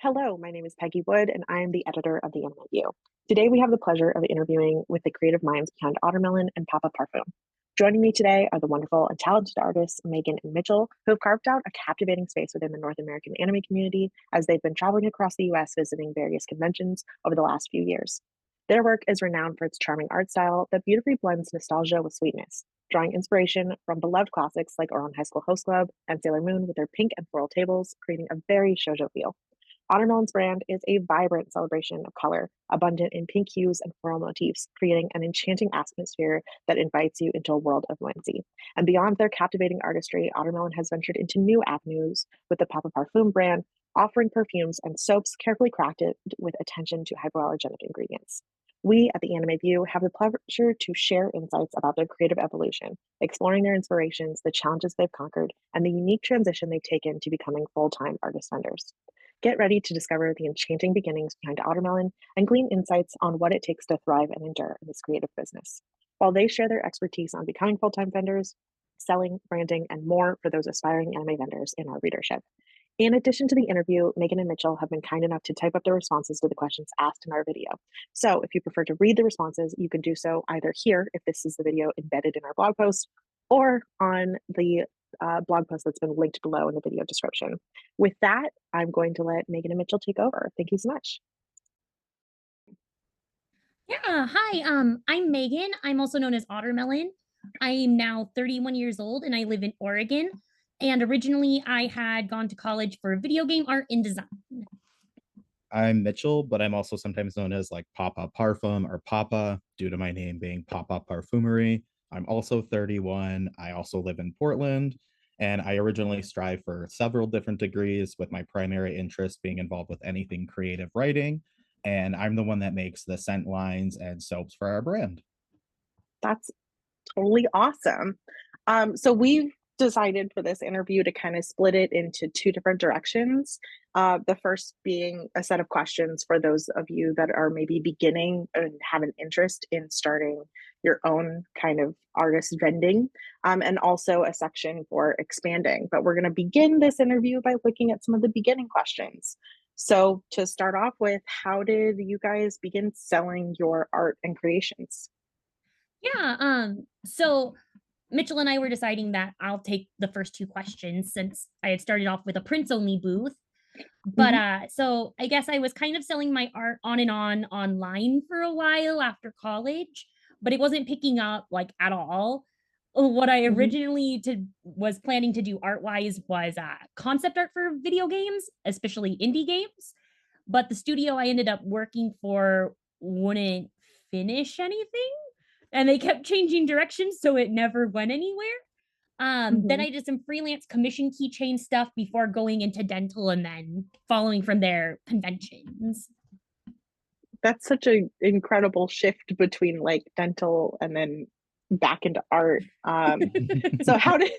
Hello, my name is Peggy Wood, and I am the editor of the Anime View. Today, we have the pleasure of interviewing with the creative minds behind Ottermelon and PapaParfum. Joining me today are the wonderful and talented artists Megan and Mitchel, who have carved out a captivating space within the North American anime community as they've been traveling across the US visiting various conventions over the last few years. Their work is renowned for its charming art style that beautifully blends nostalgia with sweetness, drawing inspiration from beloved classics like Ouran High School Host Club and Sailor Moon with their pink and floral tables, creating a very shoujo feel. Ottermelon's brand is a vibrant celebration of color, abundant in pink hues and floral motifs, creating an enchanting atmosphere that invites you into a world of whimsy. And beyond their captivating artistry, Ottermelon has ventured into new avenues with the PapaParfum brand, offering perfumes and soaps carefully crafted with attention to hypoallergenic ingredients. We at the Anime View have the pleasure to share insights about their creative evolution, exploring their inspirations, the challenges they've conquered, and the unique transition they've taken to becoming full-time artist vendors. Get ready to discover the enchanting beginnings behind Ottermelon and glean insights on what it takes to thrive and endure in this creative business. While they share their expertise on becoming full-time vendors, selling, branding, and more for those aspiring anime vendors in our readership. In addition to the interview, Megan and Mitchel have been kind enough to type up their responses to the questions asked in our video. So if you prefer to read the responses, you can do so either here, if this is the video embedded in our blog post, or on the blog post that's been linked below in the video description. With that, I'm going to let Megan and Mitchel take over. Thank you so much. Yeah, hi. I'm Megan. I'm also known as Ottermelon. I am now 31 years old and I live in Oregon. And originally I had gone to college for video game art and design. I'm Mitchell, but I'm also sometimes known as like Papa Parfum or Papa due to my name being Papa Parfumery. I'm also 31. I also live in Portland, and I originally strive for several different degrees, with my primary interest being involved with anything creative writing. And I'm the one that makes the scent lines and soaps for our brand. That's totally awesome. So we've decided for this interview to kind of split it into two different directions. The first being a set of questions for those of you that are maybe beginning and have an interest in starting your own kind of artist vending, and also a section for expanding. But we're going to begin this interview by looking at some of the beginning questions. So to start off with, how did you guys begin selling your art and creations? Yeah, so Mitchell and I were deciding that I'll take the first two questions since I had started off with a prints only booth. But Mhm. so I guess I was kind of selling my art on and on online for a while after college, but it wasn't picking up like at all. What I Mhm. originally was planning to do art wise was concept art for video games, especially indie games. But the studio I ended up working for wouldn't finish anything and they kept changing directions, so it never went anywhere. Then Mhm. I did some freelance commission keychain stuff before going into dental and then following from there conventions. That's such an incredible shift between like dental and then back into art. So how did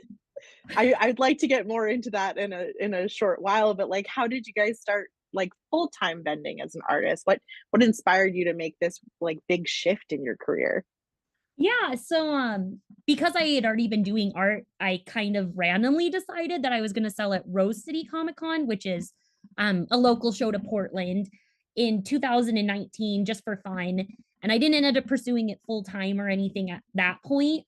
I'd like to get more into that in a short while, but like how did you guys start like full-time vending as an artist? What inspired you to make this like big shift in your career? Yeah, so because I had already been doing art, I kind of randomly decided that I was going to sell at Rose City Comic Con, which is a local show to Portland in 2019 just for fun. And I didn't end up pursuing it full time or anything at that point.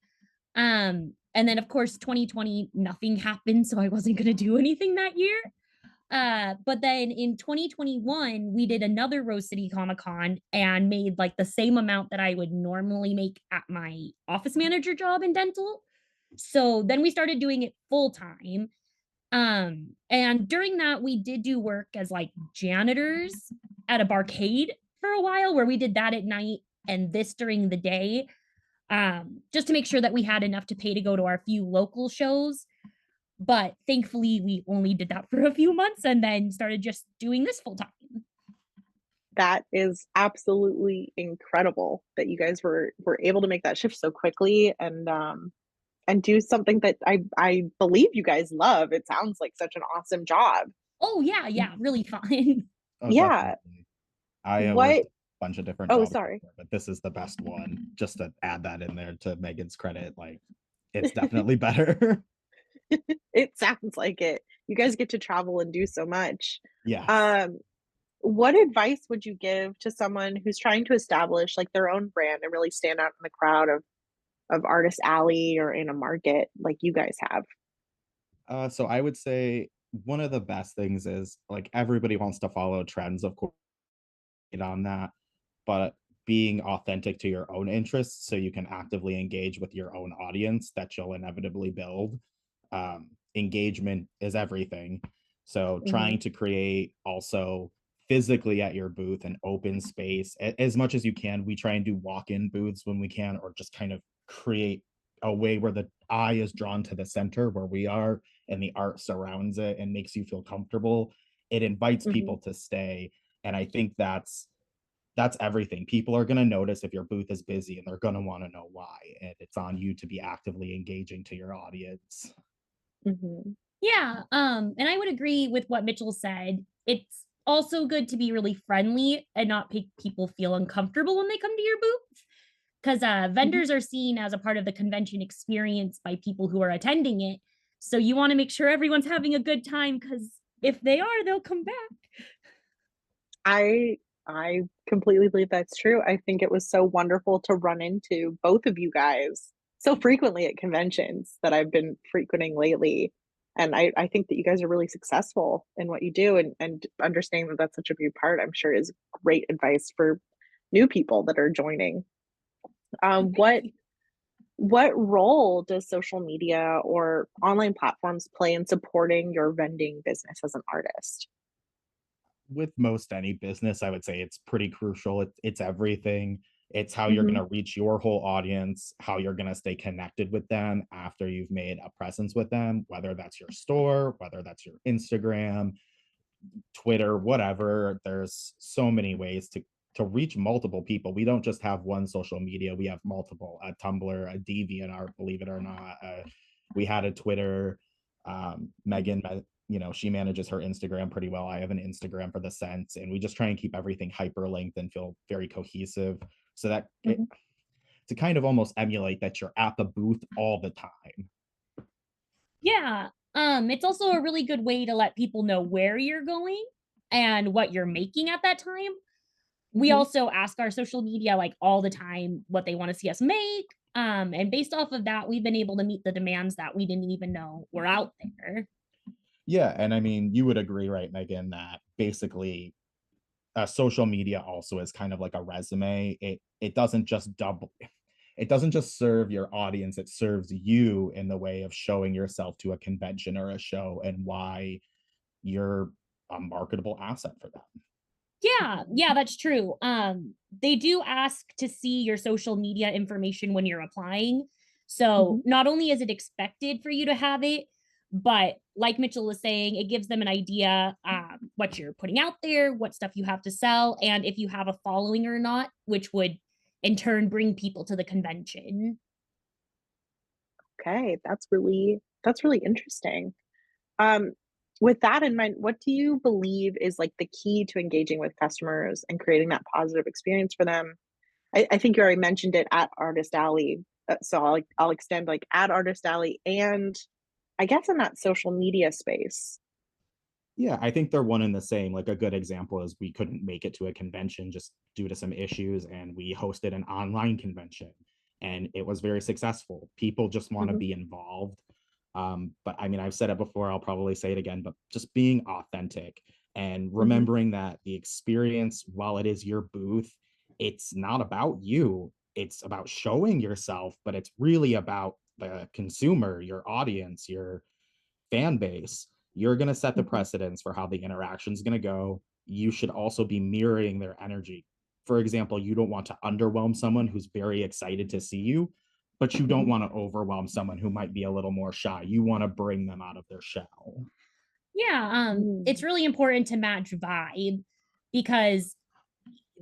And then of course 2020 nothing happened, so I wasn't going to do anything that year. But then in 2021, we did another Rose City Comic Con and made like the same amount that I would normally make at my office manager job in dental. So then we started doing it full time. And during that, we did do work as like janitors at a barcade for a while where we did that at night and this during the day, just to make sure that we had enough to pay to go to our few local shows. But thankfully, we only did that for a few months and then started just doing this full time. That is absolutely incredible that you guys were able to make that shift so quickly and do something that I believe you guys love. It sounds like such an awesome job. Oh, yeah, yeah, really fun. Oh, Yeah. definitely. I worked What a bunch of different Oh, jobs sorry. before, but this is the best one. Just to add that in there to Megan's credit, like it's definitely better. It sounds like it. You guys get to travel and do so much. Yes. Um, What advice would you give to someone who's trying to establish like their own brand and really stand out in the crowd of Artist Alley or in a market like you guys have? So I would say one of the best things is like everybody wants to follow trends, of course, on that, but being authentic to your own interests so you can actively engage with your own audience that you'll inevitably build. Engagement is everything. So Mhm, trying to create also physically at your booth an open space as much as you can. We try and do walk-in booths when we can, or just kind of create a way where the eye is drawn to the center where we are and the art surrounds it and makes you feel comfortable. It invites mhm. people to stay. And I think that's everything. People are going to notice if your booth is busy and they're going to want to know why. And it's on you to be actively engaging to your audience. Mhm. Yeah, and I would agree with what Mitchell said. It's also good to be really friendly and not make people feel uncomfortable when they come to your booth. Because Mhm. vendors are seen as a part of the convention experience by people who are attending it. So you want to make sure everyone's having a good time because if they are, they'll come back. I I completely believe that's true. I think it was so wonderful to run into both of you guys so frequently at conventions that I've been frequenting lately. And I think that you guys are really successful in what you do and understanding that that's such a big part, I'm sure is great advice for new people that are joining. Well, Um, thank what you. what role does social media or online platforms play in supporting your vending business as an artist? With most any business, I would say it's pretty crucial. It's everything. It's how you're Mhm, going to reach your whole audience, how you're going to stay connected with them after you've made a presence with them, whether that's your store, whether that's your Instagram, Twitter, whatever. There's so many ways to reach multiple people. We don't just have one social media. We have multiple, a Tumblr, a DeviantArt, believe it or not. We had a Twitter. Megan, she manages her Instagram pretty well. I have an Instagram for the Sense, and we just try and keep everything hyperlinked and feel very cohesive so that mhm, to kind of almost emulate that you're at the booth all the time. Yeah. It's also a really good way to let people know where you're going and what you're making at that time. We mhm. also ask our social media like all the time what they want to see us make. And based off of that, we've been able to meet the demands that we didn't even know were out there. Yeah, and I mean, you would agree, right, Megan, that basically social media also is kind of like a resume. It doesn't just double it doesn't just serve your audience, it serves you in the way of showing yourself to a convention or a show and why you're a marketable asset for them. Yeah, yeah, that's true. They do ask to see your social media information when you're applying. So Mhm, not only is it expected for you to have it, but like Mitchell was saying, it gives them an idea what you're putting out there, what stuff you have to sell, and if you have a following or not, which would in turn bring people to the convention. okay, that's really interesting. Um, with that in mind, what do you believe is, like, the key to engaging with customers and creating that positive experience for them? I think you already mentioned it at Artist Alley, so I'll extend, like, at Artist Alley and I guess in that social media space. Yeah, I think they're one and the same. Like a good example is we couldn't make it to a convention just due to some issues, and we hosted an online convention, and it was very successful. People just want to Mhm, be involved. But I mean, I've said it before, I'll probably say it again, but just being authentic and mhm, remembering that the experience, while it is your booth, it's not about you. It's about showing yourself, but it's really about the consumer, your audience, your fan base. You're going to set the mhm, precedence for how the interaction is going to go. You should also be mirroring their energy. For example, you don't want to underwhelm someone who's very excited to see you, but you don't mhm, want to overwhelm someone who might be a little more shy. You want to bring them out of their shell. Yeah, it's mm, really important to match vibe because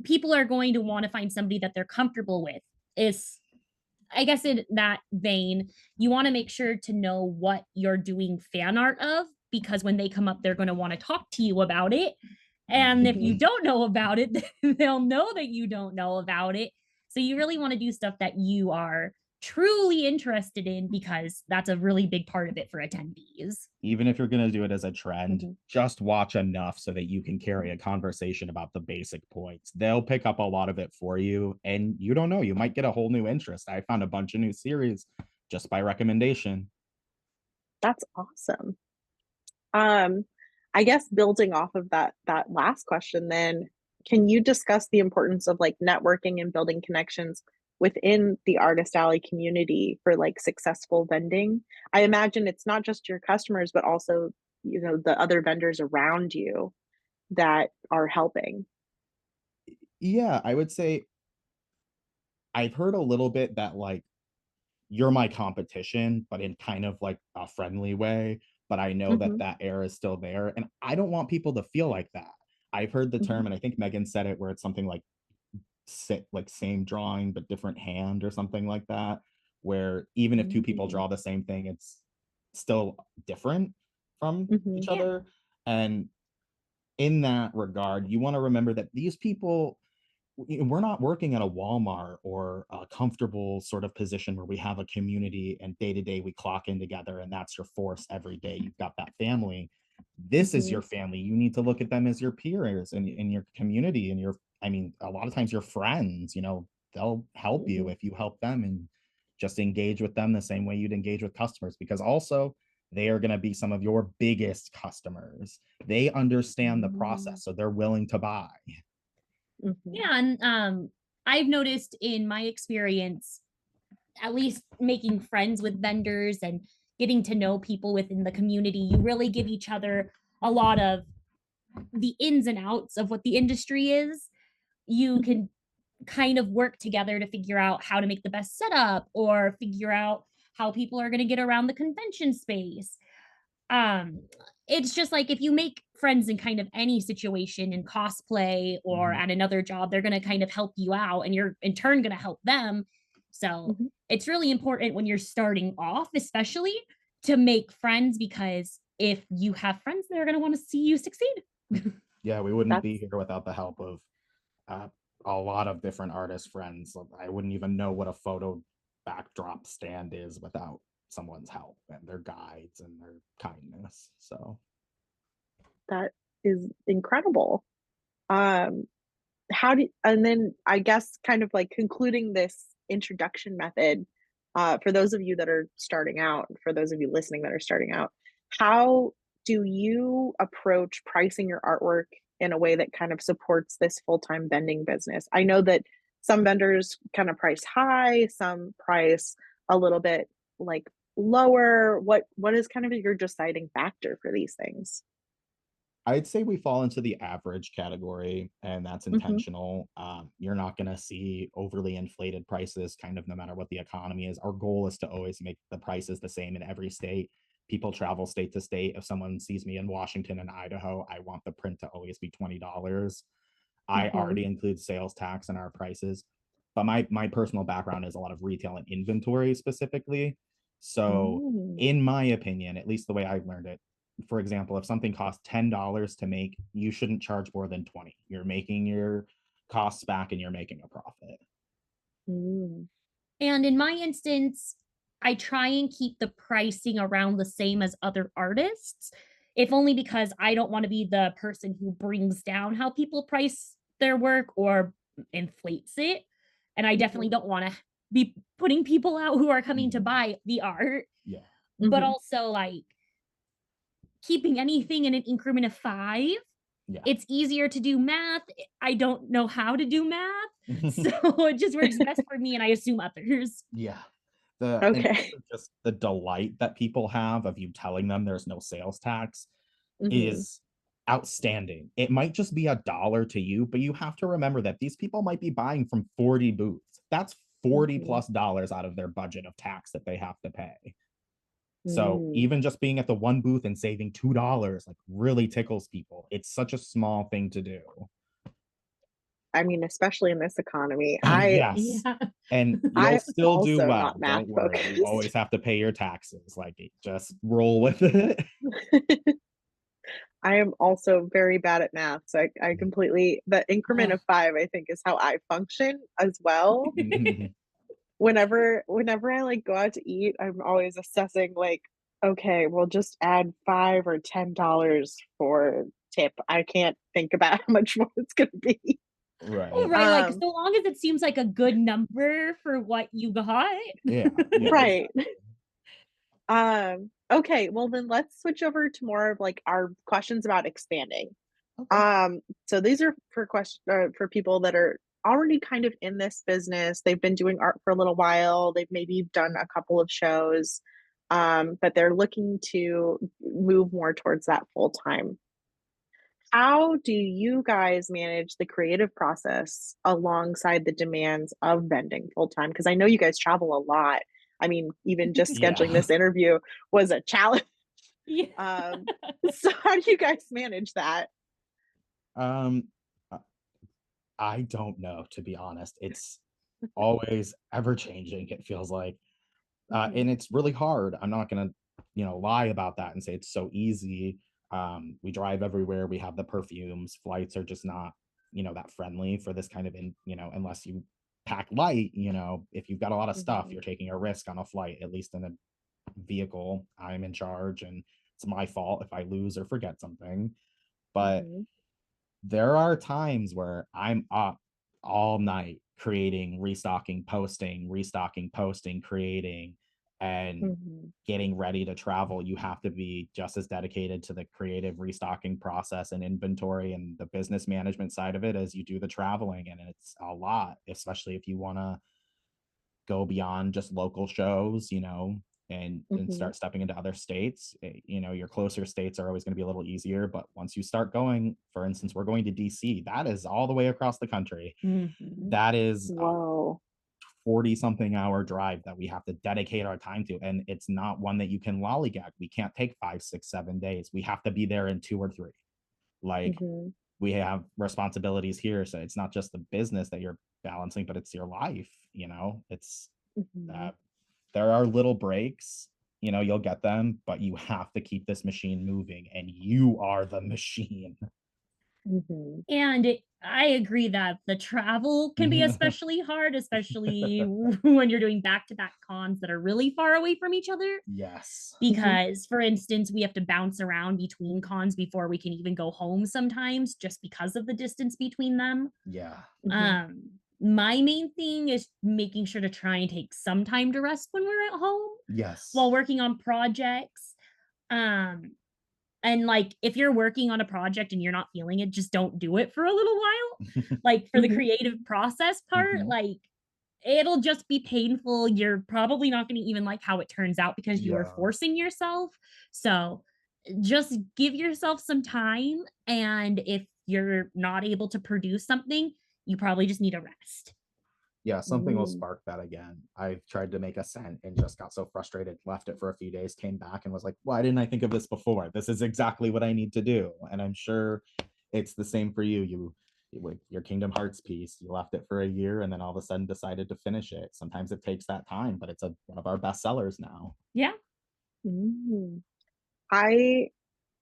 people are going to want to find somebody that they're comfortable with. Is I guess in that vein, you want to make sure to know what you're doing fan art of because when they come up, they're going to want to talk to you about it. And if mhm. you don't know about it, they'll know that you don't know about it. So you really want to do stuff that you are truly interested in, because that's a really big part of it for attendees. Even if you're going to do it as a trend, Mhm. just watch enough so that you can carry a conversation about the basic points. They'll pick up a lot of it for you, and you don't know, you might get a whole new interest. I found a bunch of new series just by recommendation. That's awesome. Um, I guess building off of that last question then, can you discuss the importance of like networking and building connections within the artist alley community for like successful vending? I imagine it's not just your customers, but also, you know, the other vendors around you that are helping. Yeah, I would say I've heard a little bit that like you're my competition, but in kind of like a friendly way. But I know that Mhm, that air is still there. And I don't want people to feel like that. I've heard the mhm. term, and I think Megan said it, where it's something like like same drawing, but different hand or something like that. Where even if two people Mm, draw the same thing, it's still different from each mhm, Yeah. other. And in that regard, you want to remember that these people, we're not working at a Walmart or a comfortable sort of position where we have a community and day to day we clock in together and that's your force every day. You've got that family. This is mhm, your family. You need to look at them as your peers and in your community and your, I mean, a lot of times your friends, they'll help you mhm, if you help them and just engage with them the same way you'd engage with customers, because also they are going to be some of your biggest customers. They understand the mm, process, so they're willing to buy. mhm, Yeah, and I've noticed in my experience, at least making friends with vendors and getting to know people within the community, you really give each other a lot of the ins and outs of what the industry is. You mhm, can kind of work together to figure out how to make the best setup or figure out how people are going to get around the convention space. um it's just like if you make friends in kind of any situation in cosplay or Mhm. at another job, they're going to kind of help you out and you're in turn going to help them. So mhm. it's really important when you're starting off, especially, to make friends, because if you have friends, they're going to want to see you succeed. Yeah, we wouldn't be That's here without the help of uh, a lot of different artist friends. I wouldn't even know what a photo backdrop stand is without someone's help and their guides and their kindness. So that is incredible. Um, how do and then I guess kind of like concluding this introduction method, for those of you that are starting out, for those of you listening that are starting out, how do you approach pricing your artwork in a way that kind of supports this full-time vending business? I know that some vendors kind of price high, some price a little bit like lower. What is kind of your deciding factor for these things? I'd say we fall into the average category, and that's Mhm, intentional. You're not going to see overly inflated prices, kind of no matter what the economy is. Our goal is to always make the prices the same in every state. People travel state to state. If someone sees me in Washington and Idaho, I want the print to always be $20. I mhm. already include sales tax in our prices, but my personal background is a lot of retail and inventory specifically. So, Mm, in my opinion, at least the way I've learned it, for example, if something costs $10 to make, you shouldn't charge more than 20. You're making your costs back and you're making a profit. mm, And in my instance, I try and keep the pricing around the same as other artists, if only because I don't want to be the person who brings down how people price their work or inflates it. And I definitely mhm, don't want to be putting people out who are coming to Mhm. buy the art, Yeah. but mhm. also like keeping anything in an increment of five. Yeah. It's easier to do math. I don't know how to do math. So it just works best for me and I assume others. Yeah. The in terms Okay. of just the delight that people have of you telling them there's no sales tax Mhm, is outstanding. It might just be $1 to you, but you have to remember that these people might be buying from 40 booths. That's 40 mhm, plus dollars out of their budget of tax that they have to pay. So mm. even just being at the one booth and saving $2 like really tickles people. It's such a small thing to do. I mean, especially in this economy, Yes. Yeah. And you'll I'm still do also not well. math Don't worry. You focused. always have to pay your taxes. Like, just roll with it. I am also very bad at math, so I completely the increment Ugh. of 5, I think, is how I function as well. whenever I like go out to eat, I'm always assessing like, okay, we'll just add $5 or $10 for tip. I can't think about how much more it's gonna be. Oh, Right. right, like, Um, so long as it seems like a good number for what you got. Yeah. Yeah. right. Exactly. Okay, well then let's switch over to more of like our questions about expanding. Okay. So these are for people that are already kind of in this business. They've been doing art for a little while. They've maybe done a couple of shows, but they're looking to move more towards that full time. How do you guys manage the creative process alongside the demands of vending full time? Because I know you guys travel a lot. I mean, even just scheduling Yeah. this interview was a challenge. Yeah. Um, so how do you guys manage that? Um, uh, I don't know, to be honest. It's always ever changing, it feels like. Mhm, And it's really hard. I'm not gonna, lie about that and say it's so easy. We drive everywhere. We have the perfumes. Flights are just not, that friendly for this kind of unless you pack light. If you've got a lot of stuff, mhm, you're taking a risk on a flight. At least in a vehicle, I'm in charge, and it's my fault if I lose or forget something. But mhm, there are times where I'm up all night creating, restocking, posting, creating, and mhm, getting ready to travel. You have to be just as dedicated to the creative restocking process and inventory and the business management side of it as you do the traveling. And it's a lot, especially if you want to go beyond just local shows, and mhm, start stepping into other states. Your closer states are always going to be a little easier, but once you start going, for instance, we're going to DC. That is all the way across the country. Mhm. That is a Whoa. 40 something hour drive that we have to dedicate our time to, and it's not one that you can lollygag. We can't take 5, 6, 7 days. We have to be there in 2 or 3. Like, Mhm, we have responsibilities here, so it's not just the business that you're balancing, but it's your life. It's mhm, uh, there are little breaks, you'll get them, but you have to keep this machine moving, and you are the machine. mhm, And I agree that the travel can be especially hard, especially when you're doing back-to-back cons that are really far away from each other. Yes. mhm, Because, for instance, we have to bounce around between cons before we can even go home sometimes just because of the distance between them. Yeah. mhm, My main thing is making sure to try and take some time to rest when we're at home Yes. while working on projects. Um, and like if you're working on a project and you're not feeling it, just don't do it for a little while. Like for the mhm, creative process part, Mhm. like it'll just be painful. You're probably not going to even like how it turns out because you are Yeah. forcing yourself. So just give yourself some time. And if you're not able to produce something, you probably just need a rest. Yeah, something will mm, spark that again. I've tried to make a scent and just got so frustrated, left it for a few days, came back and was like, why didn't I think of this before? This is exactly what I need to do. And I'm sure it's the same for you. With your Kingdom Hearts piece, you left it for a year and then all of a sudden decided to finish it. Sometimes it takes that time, but it's one of our best sellers now. Yeah. mm. I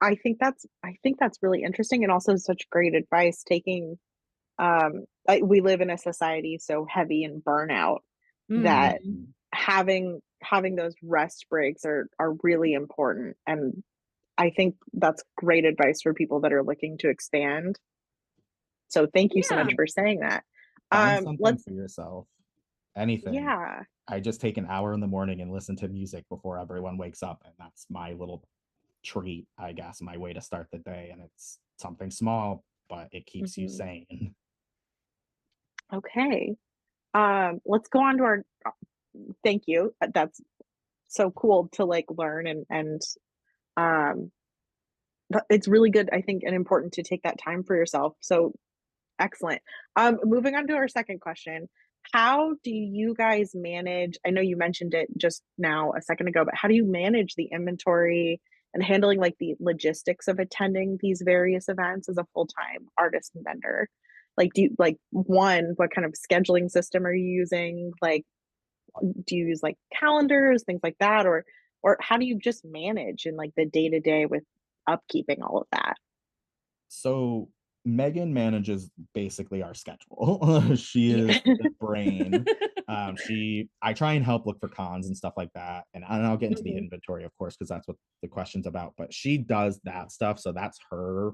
I think that's really interesting and also such great advice taking we live in a society so heavy in burnout that Mhm. Mhm. having those rest breaks are really important, and I think that's great advice for people that are looking to expand. So thank you so Yeah. much for saying that. Find something Let's for yourself. Anything. Yeah. I just take an hour in the morning and listen to music before everyone wakes up. And that's my little treat, I guess, my way to start the day. And it's something small, but it keeps you Mhm. sane. Okay. Let's go on to our thank you. That's so cool to like learn and um but it's really good, I think, and important to take that time for yourself. So excellent. Moving on to our second question. How do you guys manage? I know you mentioned it just now a second ago, but how do you manage the inventory and handling like the logistics of attending these various events as a full-time artist and vendor? Like, do you like one, what kind of scheduling system are you using? Like, do you use like calendars, things like that, or how do you just manage in like the day to day with upkeeping all of that? So Megan manages basically our schedule. She is Yeah. the brain. I try and help look for cons and stuff like that. And I'll get into the Mhm. inventory, of course, because that's what the question's about. But she does that stuff. So that's her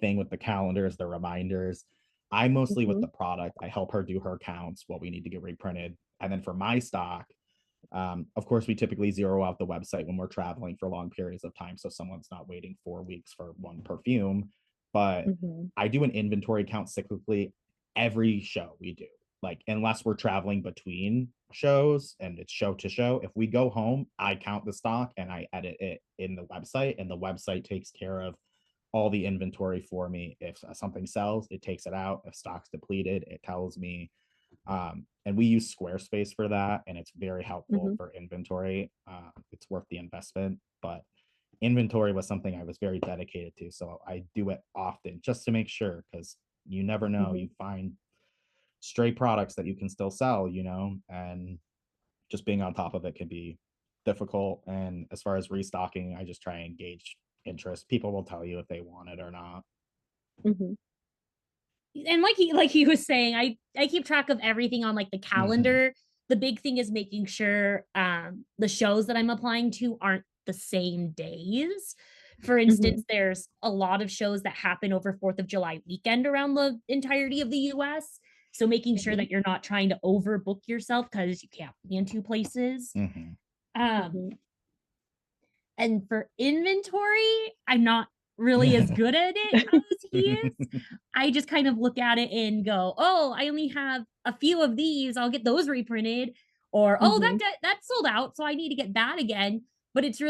thing with the calendars, the reminders. I mostly with Mhm. the product, I help her do her counts, what we need to get reprinted. And then for my stock, of course, we typically zero out the website when we're traveling for long periods of time. So someone's not waiting 4 weeks for one perfume. But Mhm. I do an inventory count cyclically every show we do. Like, unless we're traveling between shows and it's show to show, if we go home, I count the stock and I edit it in the website, and the website takes care of all the inventory for me. If something sells, it takes it out. If stock's depleted, it tells me. And we use Squarespace for that, and it's very helpful Mhm. for inventory. It's worth the investment, but inventory was something I was very dedicated to. So I do it often just to make sure, because you never know. Mhm. You find stray products that you can still sell, and just being on top of it can be difficult. And as far as restocking, I just try and gauge interest. People will tell you if they want it or not. Mhm. And like he was saying, I keep track of everything on like the Mhm. calendar. The big thing is making sure the shows that I'm applying to aren't the same days. For instance, Mhm. there's a lot of shows that happen over 4th of July weekend around the entirety of the US. So making sure Mhm. that you're not trying to overbook yourself because you can't be in two places. Mhm. Um, Mhm. and for inventory, I'm not really as good at it as he is. I just kind of look at it and go, "Oh, I only have a few of these. I'll get those reprinted." Or, "Oh, Mhm. that's sold out, so I need to get that again." But it's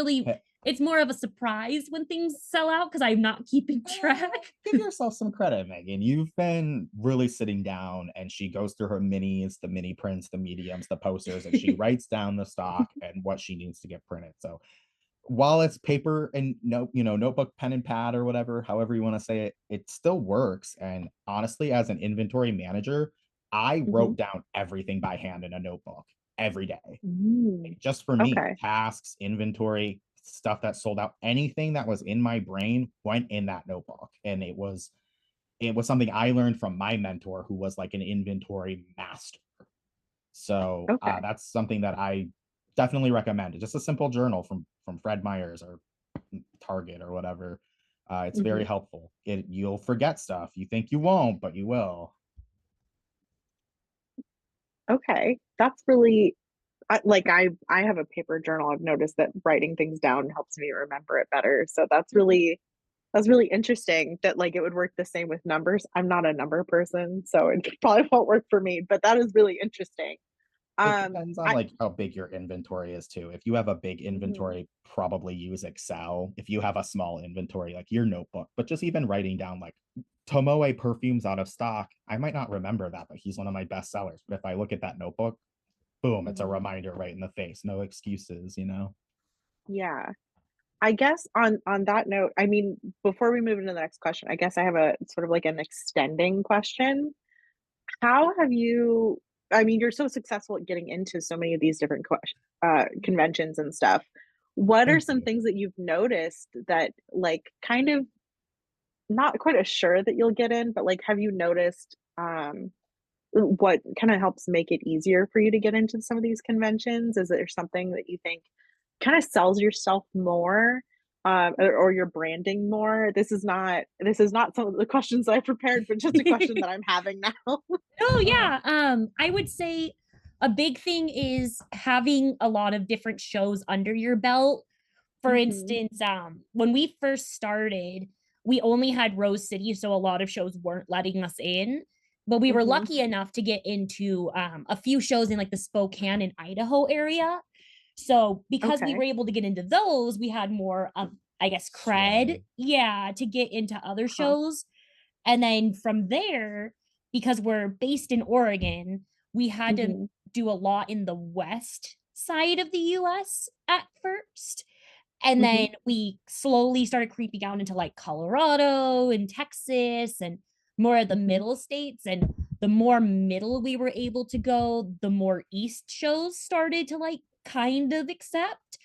more of a surprise when things sell out because I'm not keeping track. Give yourself some credit, Megan. You've been really sitting down, and she goes through her minis, the mini prints, the mediums, the posters, and she writes down the stock and what she needs to get printed. So while it's paper and notebook, pen and pad, or whatever, however you want to say it, it still works. And honestly, as an inventory manager, I Mhm. wrote down everything by hand in a notebook every day, Mm. just for me. Okay. Tasks, inventory, stuff that sold out, anything that was in my brain went in that notebook. And it was something I learned from my mentor, who was like an inventory master. So Okay. that's something that I definitely recommend. Just a simple journal from Fred Meyers or Target or whatever. It's very Mhm. helpful. You'll forget stuff. You think you won't, but you will. Okay. That's really I have a paper journal. I've noticed that writing things down helps me remember it better. So that's really interesting that like it would work the same with numbers. I'm not a number person, so it probably won't work for me, but that is really interesting. It depends on I like how big your inventory is too. If you have a big Mhm. inventory, probably use Excel. If you have a small inventory, like your notebook, but just even writing down like Tomoe perfumes out of stock, I might not remember that, but he's one of my best sellers. But if I look at that notebook, boom, it's a Mhm. reminder right in the face. No excuses. Yeah. I guess on that note, I mean, before we move into the next question, I guess I have a sort of like an extending question. How have you I mean, you're so successful at getting into so many of these different conventions and stuff. What are Thank some you. things that you've noticed that, like, kind of not quite assured that you'll get in, but, like, have you noticed, what kinda helps make it easier for you to get into some of these conventions? Is there something that you think kinda sells yourself more, or your branding more? This is not some of the questions that I prepared, but just a question that I'm having now. Oh Uh, yeah. I would say a big thing is having a lot of different shows under your belt. For Mhm, instance, when we first started, we only had Rose City, so a lot of shows weren't letting us in. But we were mhm. lucky enough to get into a few shows in like the Spokane and Idaho area. So because we Okay, were able to get into those, we had more of, I guess, cred, sway. yeah, to get into other huh. shows. And then from there, because we're based in Oregon, we had to Mhm, do a lot in the west side of the US at first. And mhm. then we slowly started creeping out into like Colorado and Texas and more of the Mhm. middle states. And the more middle we were able to go, the more east shows started to like kind of accept.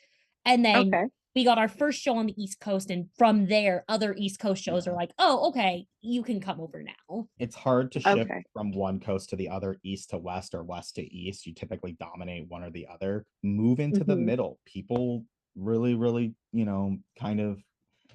And then Okay. we got our first show on the East Coast, and from there, other East Coast shows are like, oh, okay, you can come over now. It's hard to shift Okay. from one coast to the other, east to west or west to east. You typically dominate one or the other. Move into the middle. People really, really, kind of,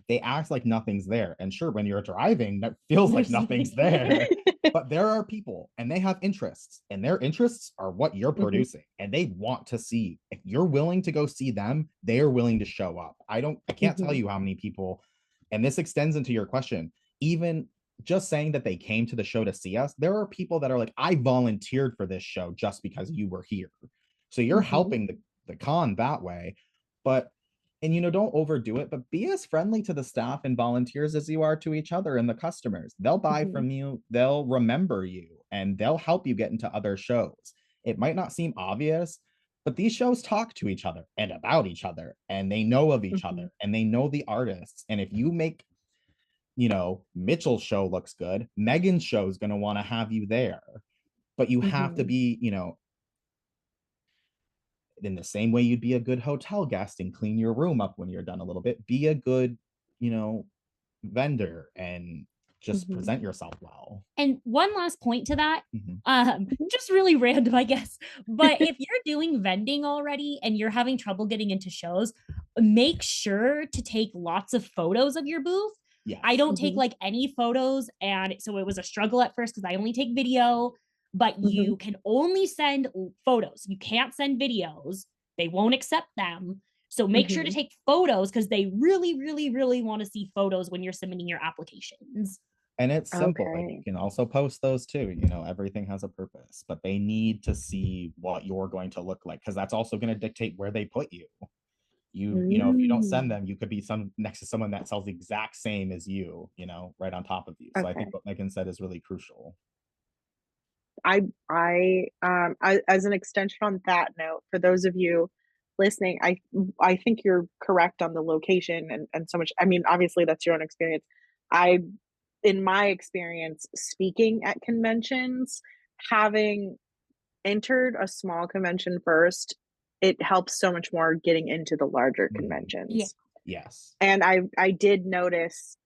they act like nothing's there. And sure, when you're driving, that feels like nothing's there. But there are people and they have interests, and their interests are what you're producing, and they want to see. If you're willing to go see them, they are willing to show up. I can't tell you how many people, and this extends into your question, even just saying that they came to the show to see us, there are people that are like, I volunteered for this show just because you were here. So you're helping the con that way. But don't overdo it, but be as friendly to the staff and volunteers as you are to each other and the customers. They'll buy from you, they'll remember you, and they'll help you get into other shows. It might not seem obvious, but these shows talk to each other and about each other, and they know of each other, and they know the artists. And if you make, Mitchell's show looks good, Megan's show is going to want to have you there. But you have to be, in the same way you'd be a good hotel guest and clean your room up when you're done a little bit, be a good, vendor and just present yourself well. And one last point to that, just really random, I guess, but if you're doing vending already and you're having trouble getting into shows, make sure to take lots of photos of your booth. Yes. I don't take like any photos, and so it was a struggle at first because I only take video, but you can only send photos. You can't send videos. They won't accept them. So make sure to take photos, because they really, really, really want to see photos when you're submitting your applications. And it's simple. Like, you can also post those too. Everything has a purpose, but they need to see what you're going to look like, because that's also going to dictate where they put you. If you don't send them, you could be next to someone that sells the exact same as you, right on top of you. So I think what Megan said is really crucial. I as an extension on that note, for those of you listening, I think you're correct on the location and so much. I mean, obviously that's your own experience. In my experience speaking at conventions, having entered a small convention first, it helps so much more getting into the larger conventions. Yeah. Yes. And I did notice,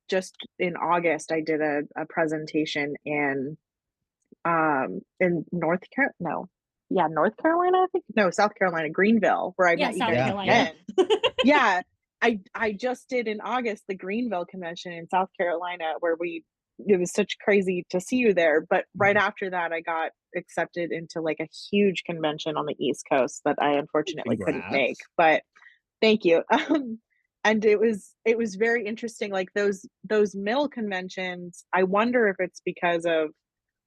just in August, I did a presentation in North Carolina, I think. No, South Carolina, Greenville, where I met you South guys Carolina. Yeah. I just did in August the Greenville convention in South Carolina, where it was such crazy to see you there. But right after that, I got accepted into like a huge convention on the East Coast that I unfortunately couldn't make. But thank you. And it was very interesting. Like those middle conventions, I wonder if it's because of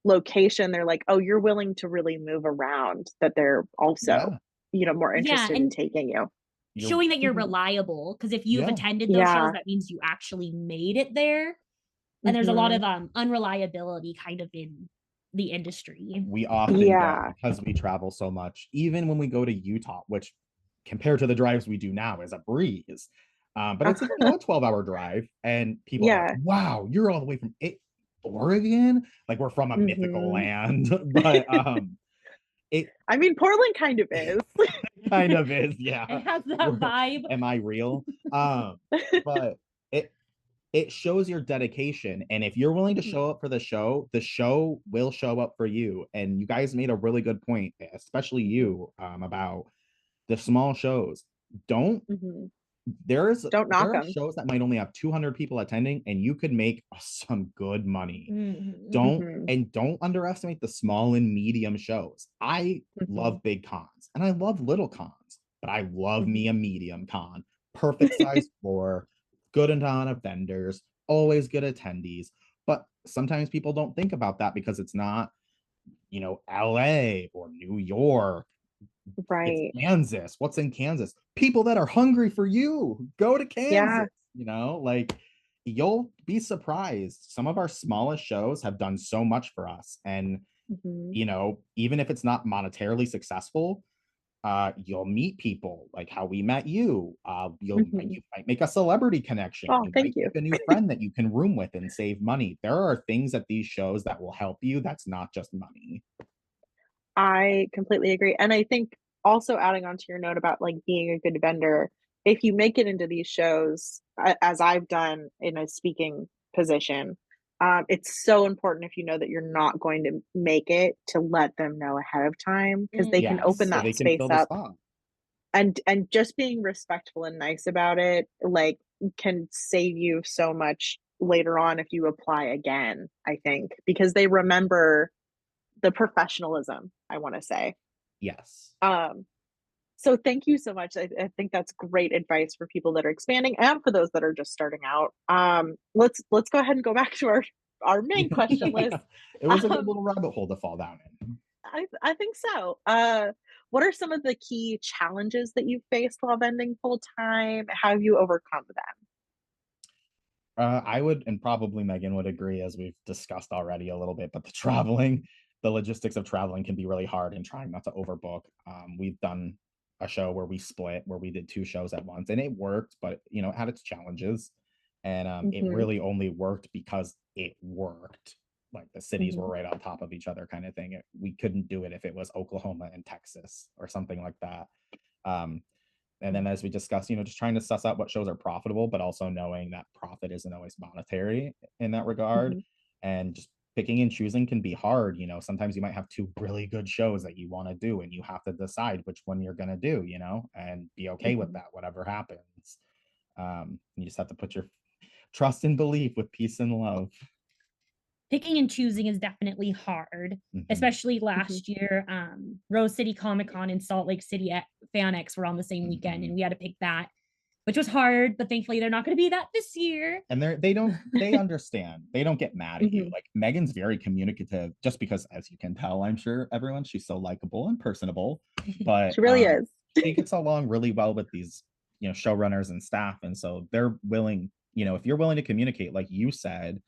location. They're like, oh, you're willing to really move around, that they're also more interested in taking you, showing that you're reliable. Because if you've attended those shows, that means you actually made it there. And there's a lot of unreliability kind of in the industry. We often get, because we travel so much, even when we go to Utah, which compared to the drives we do now is a breeze, but it's a 12-hour drive, and people are like, wow, you're all the way from Oregon, like we're from a mythical land. But I mean, Portland kind of is. Kind of is, yeah. It has that vibe. Am I real? But it shows your dedication, and if you're willing to show up for the show will show up for you. And you guys made a really good point, especially you, about the small shows. Don't knock them. Shows that might only have 200 people attending, and you could make some good money. Don't underestimate the small and medium shows. I love big cons and I love little cons, but I love me a medium con. Perfect size floor, good amount of vendors, always good attendees. But sometimes people don't think about that because it's not, LA or New York. Right. It's Kansas. What's in Kansas? People that are hungry for you. Go to Kansas. Like, you'll be surprised. Some of our smallest shows have done so much for us. And, even if it's not monetarily successful, you'll meet people like how we met you. You might make a celebrity connection. Oh, thank you. Make a new friend that you can room with and save money. There are things at these shows that will help you. That's not just money. I completely agree. And I think also, adding on to your note about like being a good vendor, if you make it into these shows, as I've done in a speaking position, it's so important if you know that you're not going to make it to let them know ahead of time because they can Yes, open so Mhm. they that can space fill the up. spot. And just being respectful and nice about it, like, can save you so much later on if you apply again, I think, because they remember the professionalism, I wanna say. Yes. Um, so thank you so much. I think that's great advice for people that are expanding and for those that are just starting out. Let's go ahead and go back to our main question list. It was a good Um, little rabbit hole to fall down in. I think so. What are some of the key challenges that you've faced while vending full time? How have you overcome them? I would, and probably Megan would agree, as we've discussed already a little bit, but the logistics of traveling can be really hard and trying not to overbook. We've done a show where we split, where we did two shows at once, and it worked, but it had its challenges. And it Mhm, really only worked because it worked. Like the cities were mhm, right on top of each other, kind of thing. We couldn't do it if it was Oklahoma and Texas or something like that. Um, and then as we discussed, just trying to suss out what shows are profitable, but also knowing that profit isn't always monetary in that regard. mhm, And just picking and choosing can be hard. Sometimes you might have two really good shows that you want to do, and you have to decide which one you're going to do, and be okay with mhm. that, whatever happens. You just have to put your trust and belief with peace and love. Picking and choosing is definitely hard, Mhm. especially Mhm, last year. Rose City Comic Con and Salt Lake City Fan X were on the same weekend, and Mhm. we had to pick that, which was hard. But thankfully, they're not going to be that this year. And they understand. They don't get mad at you. mhm. Like Megan's very communicative, just because, as you can tell, I'm sure everyone, she's so likable and personable. But She really is. she gets along really well with these, showrunners and staff. And so they're willing, if you're willing to communicate, like you said,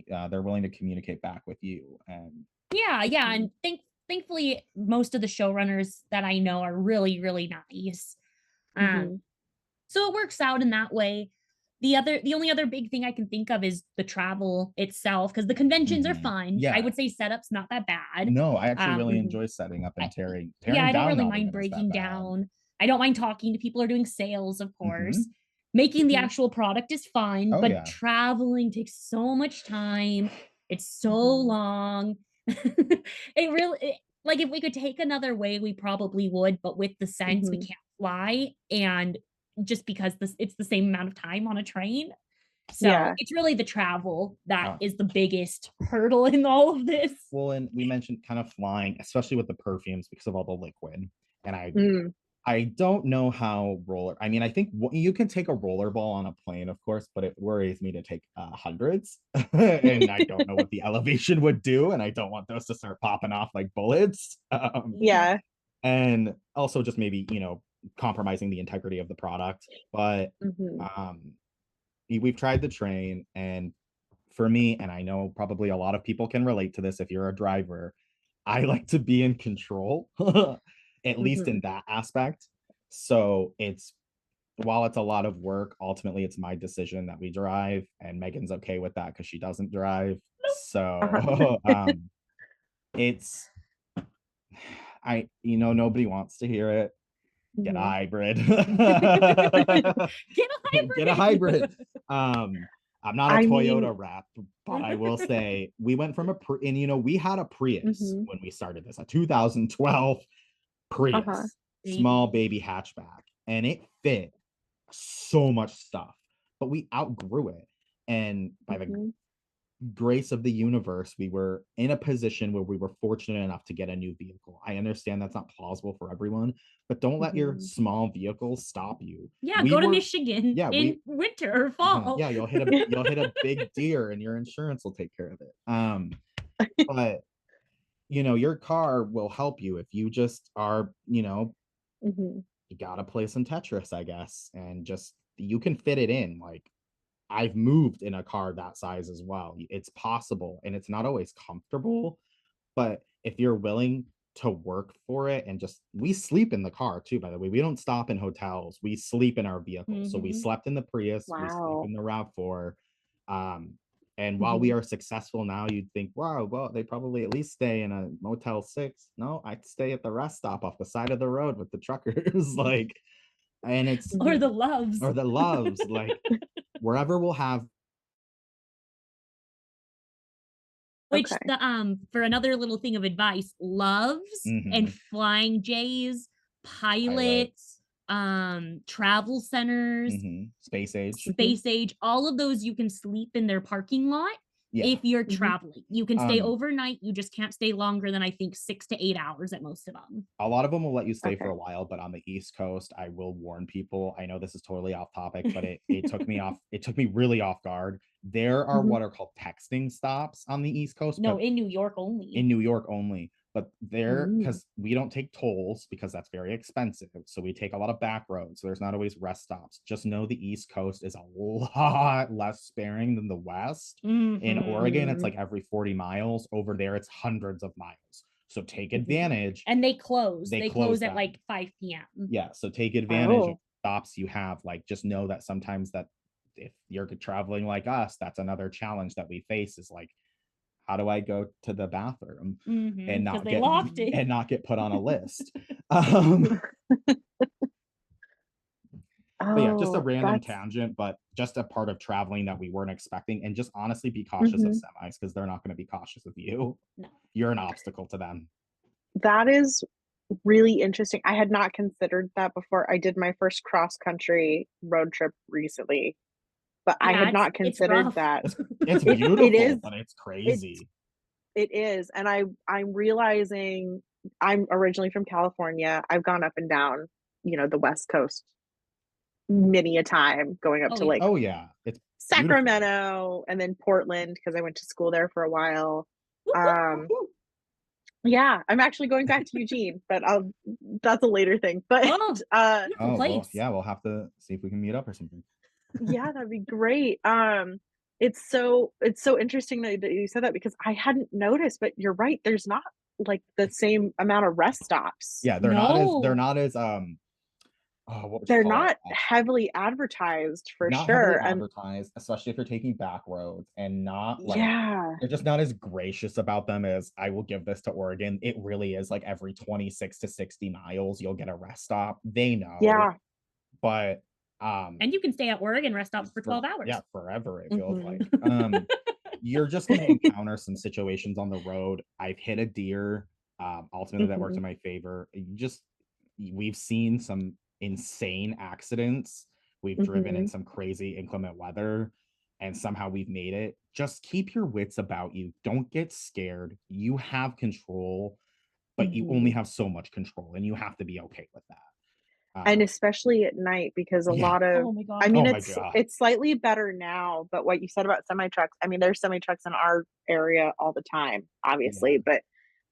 they're willing to communicate back with you. And Yeah, yeah, Mhm, and thankfully, most of the showrunners that I know are really, really nice. Um, mhm, so it works out in that way. The only other big thing I can think of is the travel itself, because the conventions are Mhm. fun. I Yeah. would say setup's not that bad. No, I actually really Um, mhm, enjoy setting up I and tearing yeah, tearing I don't down really not mind even is that breaking bad. down. I don't mind talking to people or doing sales, of course. Mhm. Making the mhm, actual product is fun, Oh, but yeah. traveling takes so much time. It's so mhm, long. Like if we could take another way, we probably would, but with the sense we mhm. can't fly and just because it's the same amount of time on a train. So Yeah. it's really the travel that Uh, is the biggest hurdle in all of this. well, and we mentioned kind of flying, especially with the perfumes because of all the liquid. And Mm, I don't know how I mean, I think you can take a roller ball on a plane, of course, but it worries me to take hundreds. And I don't know what the elevation would do. And I don't want those to start popping off like bullets. yeah. And also just maybe, compromising the integrity of the product. But Mhm, um, we've tried the train, and for me, and I know probably a lot of people can relate to this if you're a driver, I like to be in control, at least in mhm, that aspect. So while it's a lot of work, ultimately it's my decision that we drive, and Megan's okay with that because she doesn't drive. uh-huh. So it's nobody wants to hear it. Get a Mhm, hybrid. Get a Get a hybrid. hybrid. I'm not a I mean Toyota rep, but I will say we went from and we had a Prius mhm, when we started this, a 2012 uh-huh, Prius, small Baby. baby hatchback, and it fit so much stuff, but we outgrew it. And by the mhm, grace of the universe, we were in a position where we were fortunate enough to get a new vehicle. I understand that's not plausible for everyone, but don't let your mhm. small vehicles stop you. Yeah, We go to were, Michigan yeah, in winter or fall. yeah, you'll hit a big deer, and your insurance will take care of it. But your car will help you if you just are, Mhm, you gotta play some Tetris, I guess, and just you can fit it in. Like I've moved in a car that size as well. It's possible, and it's not always comfortable, but if you're willing to work for it, and just we sleep in the car too, by the way. We don't stop in hotels. We sleep in our vehicles. So we Mhm. slept in the Prius, we sleep wow. in the RAV4. Um, and while we Mhm, are successful now, you'd think, wow, well, they probably at least stay in a Motel 6. No, I'd stay at the rest stop off the side of the road with the truckers. Like and it's Or the loves. or the loves, like wherever we'll have. Which Okay. the for another little thing of advice, loves and flying jays, pilots, travel centers, Space age. space age, all of those you can sleep in their parking lot Yeah. if you're traveling. You can stay Um, overnight. You just can't stay longer than I think 6 to 8 hours at most of them. A lot of them will let you stay for Okay. a while, but on the East Coast, I will warn people. I know this is totally off topic, but it took me off. It took me really off guard. There are what are called texting stops on the East Coast, No, but in New York only. in New York only. But there, because we don't take tolls because that's very expensive. So we take a lot of back roads. So there's not always rest stops. Just know the East Coast is a lot less sparing than the West. In Oregon, it's like every 40 miles. Over there, it's hundreds of miles. So take advantage. And they close. They close at them. like 5 p.m. Yeah. So take advantage of stops you have. Like just know that sometimes that if you're traveling like us, that's another challenge that we face is like, how do I go to the bathroom and not get locked it. and not get put on a list? But yeah, just a random tangent, but just a part of traveling that we weren't expecting. And just honestly be cautious of semis because they're not going to be cautious of you. No. You're an obstacle to them. That is really interesting. I had not considered that before. I did my first cross country road trip recently, but I had not considered that. It's beautiful, it is, but it's crazy. It is. And I'm realizing I'm originally from California. I've gone up and down, the West Coast many a time, going up to like it's Sacramento and then Portland because I went to school there for a while. Yeah, I'm actually going back to Eugene, but that's a later thing. But place. Well, we'll have to see if we can meet up or something. Yeah, that'd be great. It's so interesting that you said that because I hadn't noticed, but you're right. There's not like the same amount of rest stops. Yeah, they're not as they're not heavily advertised for sure. Heavily advertised, especially if you're taking back roads and not like they're just not as gracious about them as I will give this to Oregon. It really is like every 26 to 60 miles you'll get a rest stop. They know. Yeah. But and you can stay at Oregon rest stops for 12 hours. Yeah, forever it feels like. You're just gonna encounter some situations on the road. I've hit a deer. Ultimately that worked in my favor. We've seen some insane accidents. We've driven in some crazy inclement weather and somehow we've made it. Just keep your wits about you. Don't get scared. You have control, but you only have so much control and you have to be okay with that. And especially at night because a lot of I mean it's slightly better now, but what you said about semi trucks, I mean there's semi trucks in our area all the time, obviously, but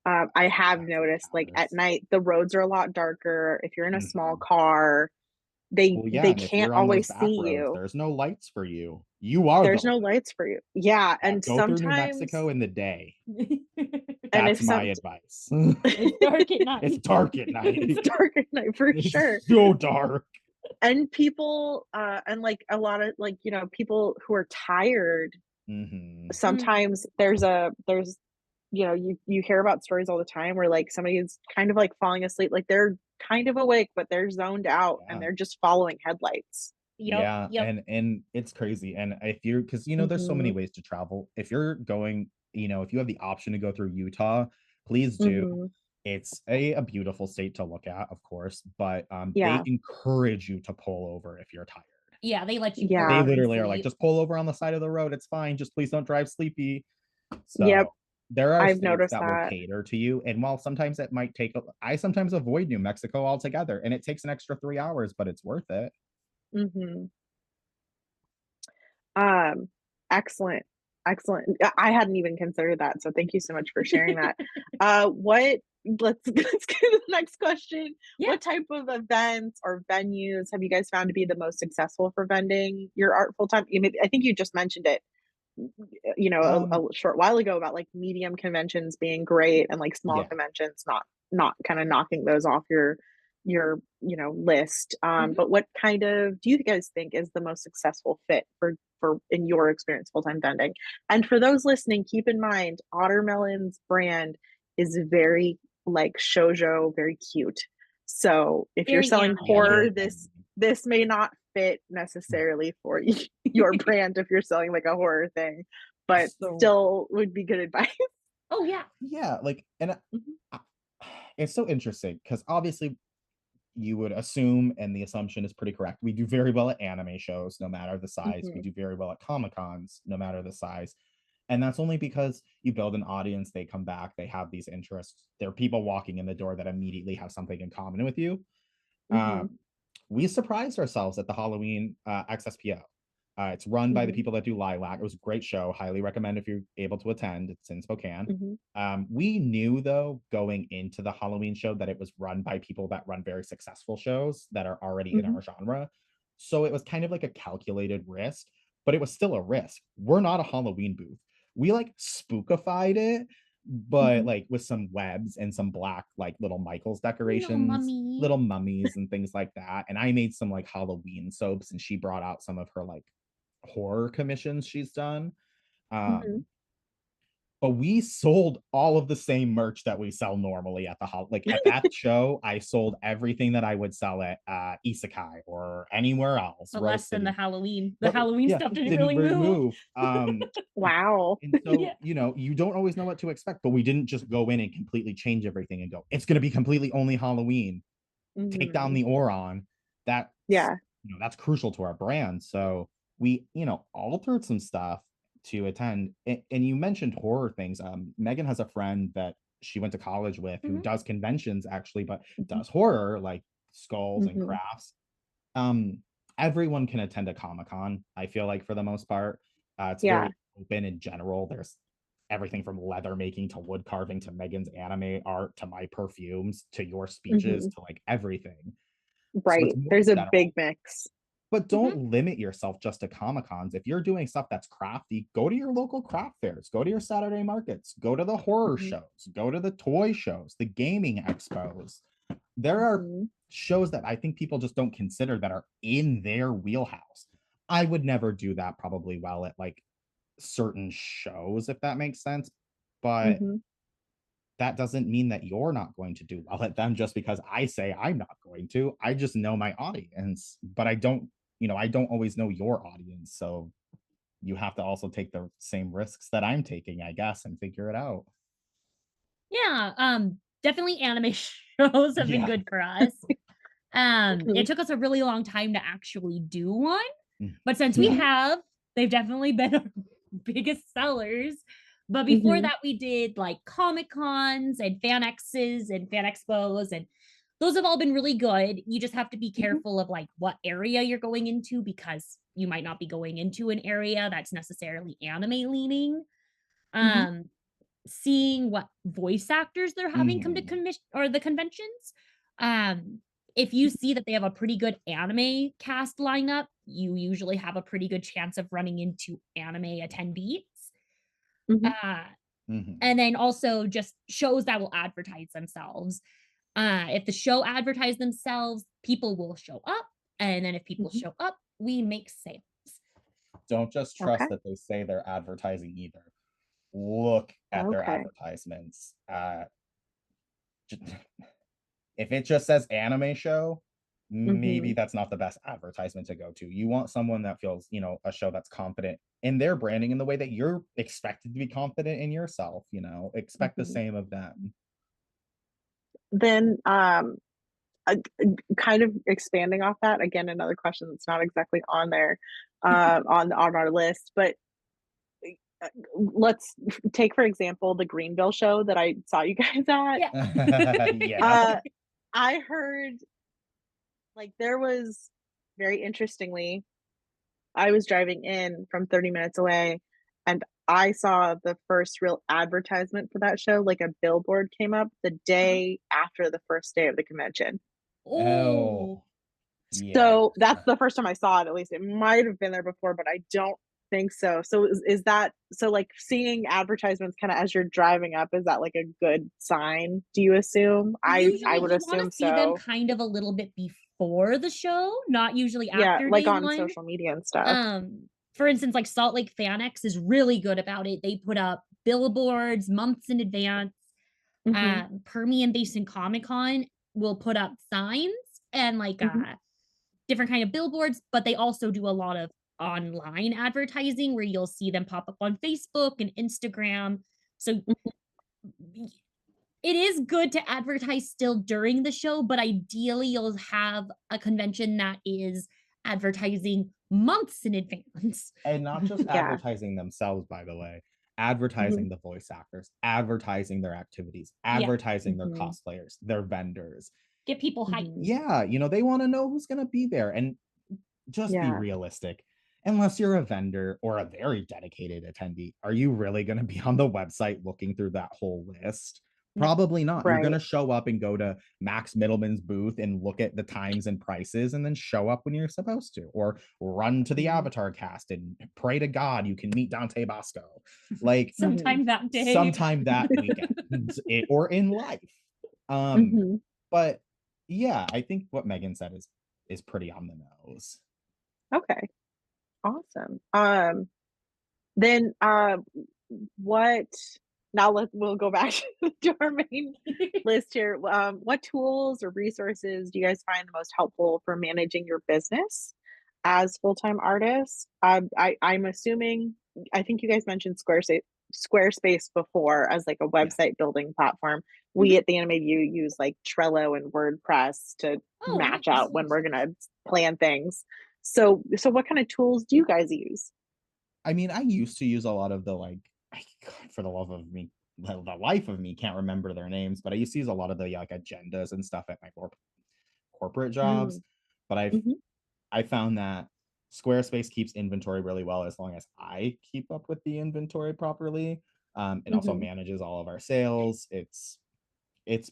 I have noticed like at night the roads are a lot darker. If you're in a small car, they can't always see you. There's no lights for you. There's no lights for you. Yeah, and go sometimes through New Mexico in the day. and that's my advice. It's dark at night. It's dark at night. It's dark at night for sure. So dark. And people and like a lot of like people who are tired. Sometimes there's you hear about stories all the time where like somebody is kind of like falling asleep, like they're kind of awake but they're zoned out and they're just following headlights. And it's crazy. And if you're because there's so many ways to travel. If you're going, if you have the option to go through Utah, please do. It's a beautiful state to look at, of course, but they encourage you to pull over if you're tired. Yeah, they let you. They literally are like, just pull over on the side of the road. It's fine. Just please don't drive sleepy. So there are states that will cater to you. And while sometimes it might take, I sometimes avoid New Mexico altogether, and it takes an extra 3 hours, but it's worth it. Excellent. I hadn't even considered that, so thank you so much for sharing that. Let's get to the next question. What type of events or venues have you guys found to be the most successful for vending your art full time? I think you just mentioned it a short while ago about like medium conventions being great and like small conventions not kind of knocking those off your list. But what kind of do you guys think is the most successful fit for in your experience full-time vending? And for those listening, keep in mind Ottermelon's brand is very like shoujo, very cute. So if you're selling horror, this this may not fit necessarily for your brand if you're selling like a horror thing, but So still would be good advice. Oh yeah. yeah, like, and Mhm, I- it's so interesting because obviously you would assume, and the assumption is pretty correct. We do very well at anime shows, no matter the size. We mhm, do very well at Comic Cons, no matter the size. And that's only because you build an audience, they come back, they have these interests. There are people walking in the door that immediately have something in common with you. mhm, Um, we surprised ourselves at the Halloween XSPO. It's run by the mhm, people that do Lilac. It was a great show. Highly recommend if you're able to attend. It's in Spokane. mhm, We knew though going into the Halloween show that it was run by people that run very successful shows that are already in mhm, our genre. So it was kind of like a calculated risk, but it was still a risk. We're not a Halloween booth. We like spookified it, but mhm. like with some webs and some black like little Michaels Little decorations, mummy. little mummies and things like that. And I made some like Halloween soaps, and she brought out some of her like horror commissions she's done. Mhm. Um, but we sold all of the same merch that we sell normally at the like at that show. I sold everything that I would sell at Isekai or anywhere else, But Rose less than the City. Halloween. The But Halloween yeah, stuff didn't didn't really really move. move. Wow. And so, Yeah. you know, you don't always know what to expect, but we didn't just go in and completely change everything and go, it's going to be completely only Halloween. Take down Mhm. the Ouran. That's, Yeah. that's crucial to our brand. So we, altered some stuff to attend. And you mentioned horror things. Megan has a friend that she went to college with who Mhm. does conventions actually, but Mhm, does horror like skulls and mhm. crafts. um Everyone can attend a comic-con, I feel like, for the most part. It's Yeah. very open in general. There's everything from leather making to wood carving to Megan's anime art to my perfumes to your speeches Mhm. to like everything. So it's Right. more There's a general, big mix. but Mhm. don't limit yourself just to comic cons. If you're doing stuff that's crafty, go to your local craft fairs, go to your Saturday markets, go to the horror Mhm, shows, go to the toy shows, the gaming expos. There are mhm, shows that I think people just don't consider that are in their wheelhouse. I would never do that probably well at like certain shows, if that makes sense. But mhm. that doesn't mean that you're not going to do well at them just because I say I'm not going to. I just know my audience, but I don't always know your audience. So you have to also take the same risks that I'm taking, I guess, and figure it out. Yeah. Definitely anime shows have been Yeah. good for us. Mhm. It took us a really long time to actually do one, Mm. but since we Yeah. Mhm, have, they've definitely been our biggest sellers. But before mhm, that, we did like Comic Cons and Fan X's and Fan Expos, and those have all been really good. You just have to be mhm, careful of like what area you're going into because you might not be going into an area that's necessarily anime leaning. mhm, Um, Seeing what voice actors they're having come to Mhm. commission or the conventions. Um, if you see that they have a pretty good anime cast lineup, you usually have a pretty good chance of running into anime attendees. mhm, Uh, Mhm. and then also just shows that will advertise themselves. If the show advertise themselves, people will show up. And then if people mhm. show up, we make sales. Don't just Okay. trust that they say they're advertising either. Look at their Okay. advertisements. If it just says anime show, maybe Mhm, that's not the best advertisement to go to. You want someone that feels, a show that's confident in their branding in the way that you're expected to be confident in yourself, expect the mhm. same of them. Then, kind of expanding off that, again, another question that's not exactly on there, on our list, but let's take, for example, the Greenville show that I saw you guys at. Yeah. Yeah. Uh, I heard like there was very interestingly, I was driving in from 30 minutes away and I saw the first real advertisement for that show, like a billboard came up the Uh-huh. day after the first day of the convention. Oh, Oh, yeah. So that's the first time I saw it, at least. It might have been there before, but I don't think so. So is that so like seeing advertisements kind of as you're driving up, is that like a good sign, do you assume? I usually would you wanna assume see them so. kind of a little bit before the show, not usually Yeah, after like day on 1. social media and stuff. For instance, like Salt Lake FanX is really good about it. They put up billboards months in advance. Mhm, Permian Basin Comic Con will put up signs and like mhm, different kind of billboards, but they also do a lot of online advertising where you'll see them pop up on Facebook and Instagram. So it is good to advertise still during the show, but ideally you'll have a convention that is advertising months in advance. And not just Yeah. advertising themselves, by the way, Mhm. advertising the voice actors, advertising their activities, Yeah. advertising their Mhm. cosplayers, their vendors. Get people hyped. Mhm. Yeah, they want to know who's going to be there, and just be Yeah. realistic. Unless you're a vendor or a very dedicated attendee, are you really going to be on the website looking through that whole list? No. Probably not. You're going Right. to show up and go to Max Middleman's booth and look at the times and prices and then show up when you're supposed to, or run to the Mhm. Avatar cast and pray to God you can meet Dante Bosco. Like Mhm. Sometime that day. sometime that weekend or in life. Mhm. But yeah, I think what Megan said is pretty on the nose. Okay. Awesome. Then, what now we'll go back to our main list here. What tools or resources do you guys find the most helpful for managing your business as full-time artists? I'm assuming I think you guys mentioned Squarespace before as like a Yeah. website building platform. We Mhm. at the Anime View use like Trello and WordPress to Oh, match nice. out when we're gonna plan things. So what kind of tools do you guys use? I mean, I used to use a lot of the God, for the love of me, the life of me, can't remember their names, but I used to use a lot of the like agendas and stuff at my corporate jobs. Mm. But Mhm. I found that Squarespace keeps inventory really well as long as I keep up with the inventory properly. It also Mhm. manages all of our sales. It's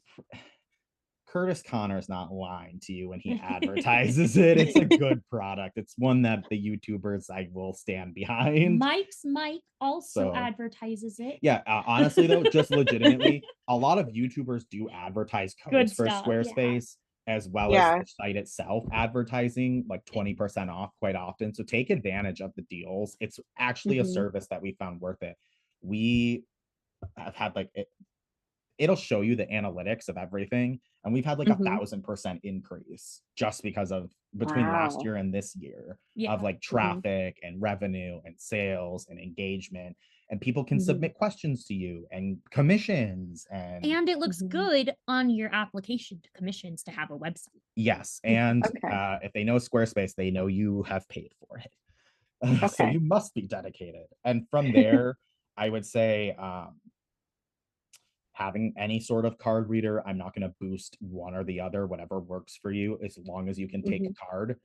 Curtis Connor's not lying to you when he advertises it. It's a good product. It's one that the YouTubers I will stand behind. Mike's Mike also So advertises it. yeah, honestly though, just legitimately, a lot of YouTubers do advertise codes Good for stuff. Yeah. Squarespace as well as Yeah. the site itself advertising like 20% off quite often. So take advantage of the deals. It's actually a Mhm. service that we found worth it. We have had it'll show you the analytics of everything. And we've had like Mhm. 1,000% increase just because of between last Wow. year and this year of Yeah. like Mhm. traffic and revenue and sales and engagement. And people can Mhm. submit questions to you and commissions and And it looks Mhm. good on your application to commissions to have a website. yes. Mhm. And Okay. if they know Squarespace, they know you have paid for it. So Okay. you must be dedicated. And from there, I would say having any sort of card reader. I'm not going to boost one or the other, whatever works for you, as long as you can take Mhm. a card.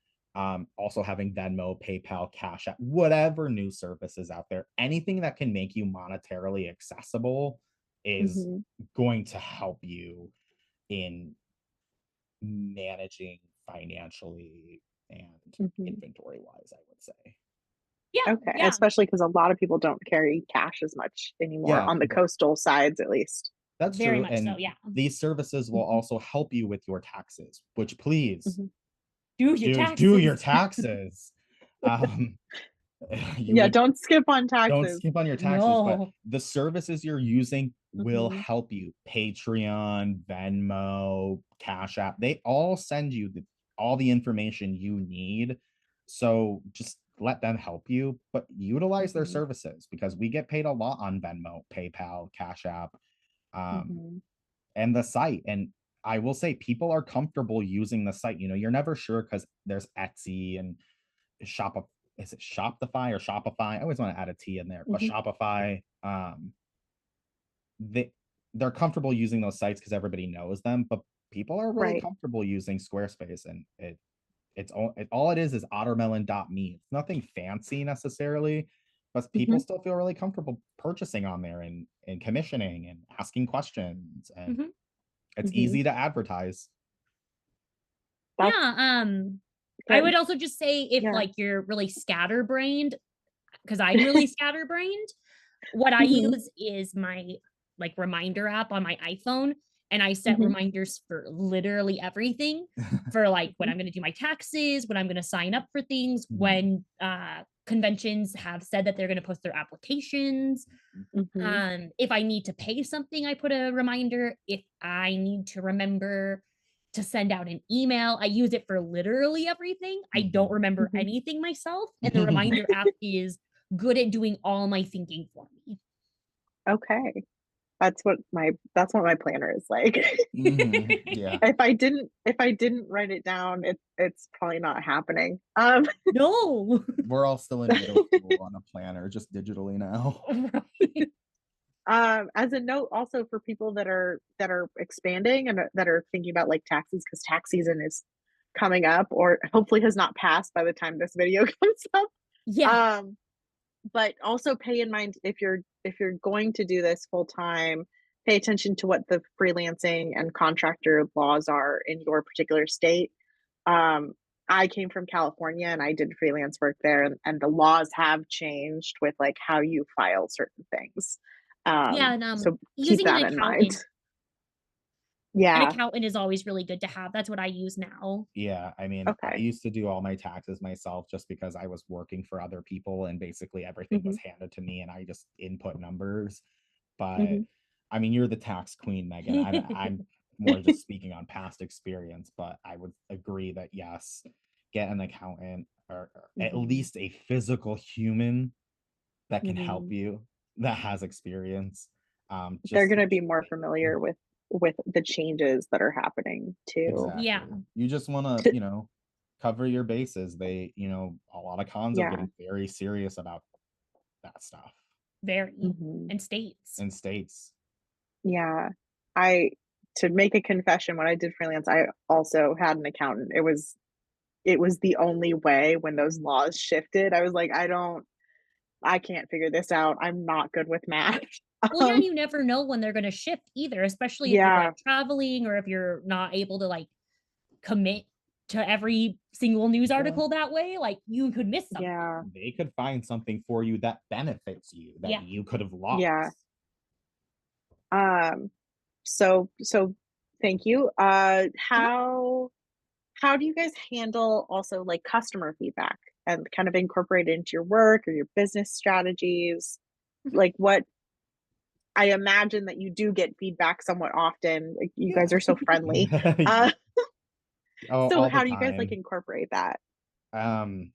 Also having Venmo, PayPal, Cash App, whatever new services out there, anything that can make you monetarily accessible is Mhm. going to help you in managing financially and Mhm. inventory wise, I would say. Yeah. Okay. Yeah. Especially because a lot of people don't carry cash as much anymore Yeah, on the coastal sides, at least. that's Very true. much so. And Yeah. these services will Mhm. also help you with your taxes, which please Mhm. Do your do your taxes. taxes. Um, you Yeah. would Don't skip on don't taxes. skip on your taxes, but No. the services you're using will Mhm. help you. Patreon, Venmo, Cash App, they all send you all the information you need. So just let them help you, but utilize their Mhm. services because we get paid a lot on Venmo, PayPal, Cash App, um, Mhm. and the site. And I will say people are comfortable using the site. You're never sure because there's Etsy and Shop is it Shopify or Shopify? I always want to add a T in there, but Mhm. Shopify, they they're comfortable using those sites because everybody knows them, but people are really Right. comfortable using Squarespace, and all it is Ottermelon.me. It's nothing fancy necessarily, but people Mhm. still feel really comfortable purchasing on there and commissioning and asking questions, and Mhm. it's Mhm. easy to advertise. That's Yeah. I good. would also just say if Yeah. like you're really scatterbrained, because I'm really scatterbrained, what I Mhm. use is my like reminder app on my iPhone, and I set Mhm. reminders for literally everything for like when Mhm. I'm going to do my taxes, when I'm going to sign up for things, Mhm. when conventions have said that they're going to post their applications. Mhm. If I need to pay something, I put a reminder. If I need to remember to send out an email. I use it for literally everything. I don't remember Mhm. anything myself, and the reminder app is good at doing all my thinking for me. Okay. That's what my planner is like. Yeah. If I didn't write it down, it's probably not happening. No. We're all still in middle school on a planner, just digitally now. Right. As a note also for people that are expanding and that are thinking about like taxes, because tax season is coming up or hopefully has not passed by the time this video comes up. Yeah. Um, but also pay in mind if you're going to do this full time, pay attention to what the freelancing and contractor laws are in your particular state. Um, I came from California and I did freelance work there, and the laws have changed with like how you file certain things. Yeah, and, So keep using that in mind. an Yeah. accountant is always really good to have. That's what I use now. Yeah, I mean, I Okay. used to do all my taxes myself just because I was working for other people and basically everything Hmm. was handed to me and I just input numbers. But Hmm. I mean, you're the tax queen, Megan. I'm more just speaking on past experience, but I would agree that yes, get an accountant or at Hmm. least a physical human that can help Hmm. you that has experience. They're Just going to to make be sure more that familiar with the changes that are happening too. Yeah, exactly. You just want to, cover your bases. A lot of cons are Yeah. getting very serious about that stuff very. Hmm. And states. in states. Yeah. I To make a confession, when I did freelance, I also had an accountant. It was the only way when those laws shifted. I was like, I can't figure this out. I'm not good with math. Well, yeah, and Um, you never know when they're gonna shift either, especially if you're, yeah, like, traveling or if you're not able to, like, commit to every single news Yeah. article that way, like, you could miss something. yeah, They could find something for you that benefits you that Yeah. you could have yeah. lost. Um, so thank you. Uh-huh. How do you guys handle also like customer feedback and kind of incorporate it into your work or your business strategies? Mhm. Like what I imagine that you do get feedback somewhat often. Like you Yeah. guys are so friendly. Uh, Oh, so all the how do you guys like time. incorporate that? Um,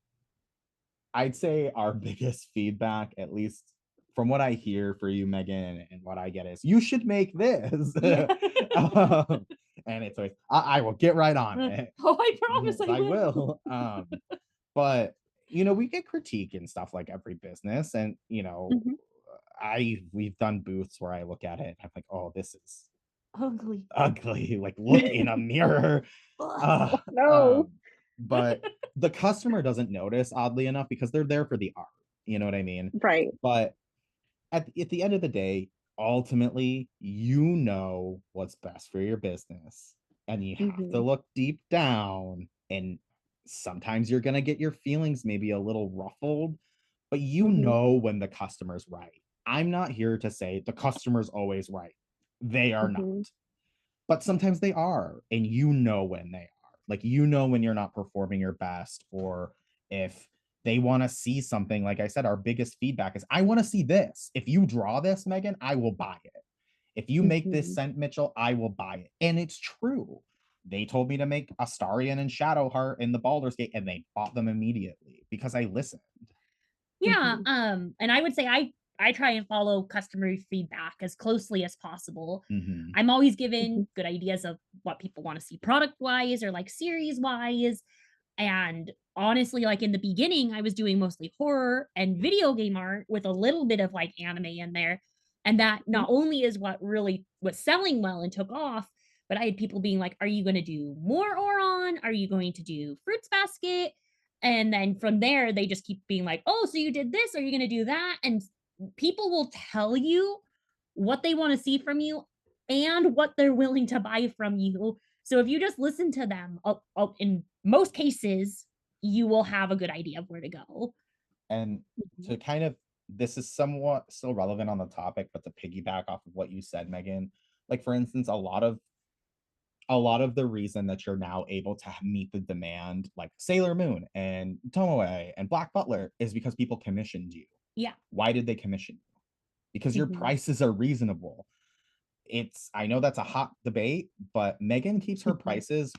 I'd say our biggest feedback, at least from what I hear for you, Megan, and what I get is you should make this. Yeah. And it's always, I will get right on it. Oh, I promise Yes, I I will. will. But we get critique and stuff like every business. And Mhm. we've done booths where I look at it and I'm like, oh, this is Ugly. ugly. Like look in a mirror. Uh, Oh, no. um, but the customer doesn't notice, oddly enough, because they're there for the art. You know what I mean? Right. But at the end of the day, ultimately, you know what's best for your business. And you have to Mhm. look deep down. And sometimes you're going to get your feelings maybe a little ruffled, but you Mhm. know when the customer's right. I'm not here to say the customer's always right. They are not. Mhm. But sometimes they are, and when they are. Like when you're not performing your best, or if they want to see something. Like I said, our biggest feedback is I want to see this. If you draw this, Megan, I will buy it. If you make this Mhm. scent, Mitchell, I will buy it. And it's true. They told me to make Astarion and Shadowheart in the Baldur's Gate, and they bought them immediately because I listened. Yeah, Mhm. and I would say I try and follow customer feedback as closely as possible. Hmm. I'm always given Mhm. good ideas of what people wanna see product-wise or, like, series-wise, and honestly, like, in the beginning, I was doing mostly horror and video game art with a little bit of, like, anime in there, and that Mhm. not only is what really was selling well and took off, but I had people being like, "Are you gonna do more Ouran? Are you going to do Fruits Basket?" And then from there, they just keep being like, "Oh, so you did this? Are you gonna do that?" And people will tell you what they wanna see from you and what they're willing to buy from you. So if you just listen to them, in most cases, you will have a good idea of where to go. And Mhm. to kind of, this is somewhat still relevant on the topic, but to piggyback off of what you said, Megan, like for instance, a lot of the reason that you're now able to meet the demand, like Sailor Moon and Tomoe and Black Butler, is because people commissioned you. Yeah. Why did they commission you? Because your Mhm. prices are reasonable. I know that's a hot debate, but Megan keeps her Mhm. prices.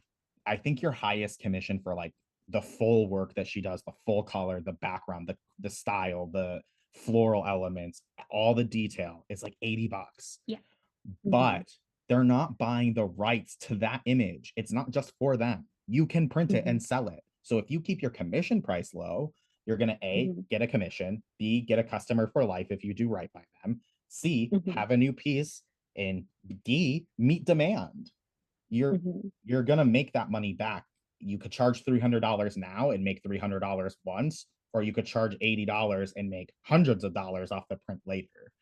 I think your highest commission for like the full work that she does, the full color, the background, the style, the floral elements, all the detail, it's like $80. Yeah. Mhm. But they're not buying the rights to that image. It's not just for them. You can print it Mhm. and sell it. So if you keep your commission price low, you're going to A, Mhm. get a commission, B, get a customer for life if you do right by them, C, Mhm. have a new piece, and D, meet demand. You're Mhm. you're going to make that money back. You could charge $300 now and make $300 once, or you could charge $80 and make hundreds of dollars off the print later.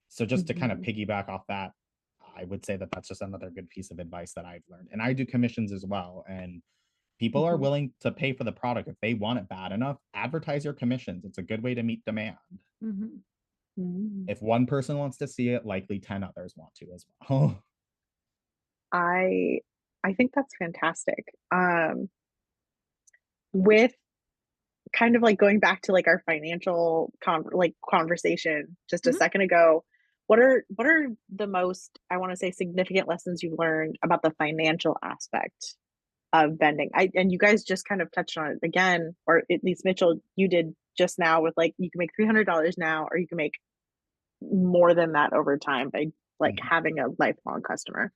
So just to kind of Mhm. piggyback off that, I would say that that's just another good piece of advice that I've learned. And I do commissions as well. And people are Mhm. willing to pay for the product if they want it bad enough. Advertise your commissions. It's a good way to meet demand. Mhm. Mm. If one person wants to see it, likely 10 others want to as well. I I think that's fantastic. With kind of like going back to like our financial conversation just a Mhm. second ago, what are the most, I want to say, significant lessons you've learned about the financial aspect of vending? And you guys just kind of touched on it again, or at least Mitchell, you did just now with like you can make $300 now, or you can make more than that over time by like Mhm. having a lifelong customer.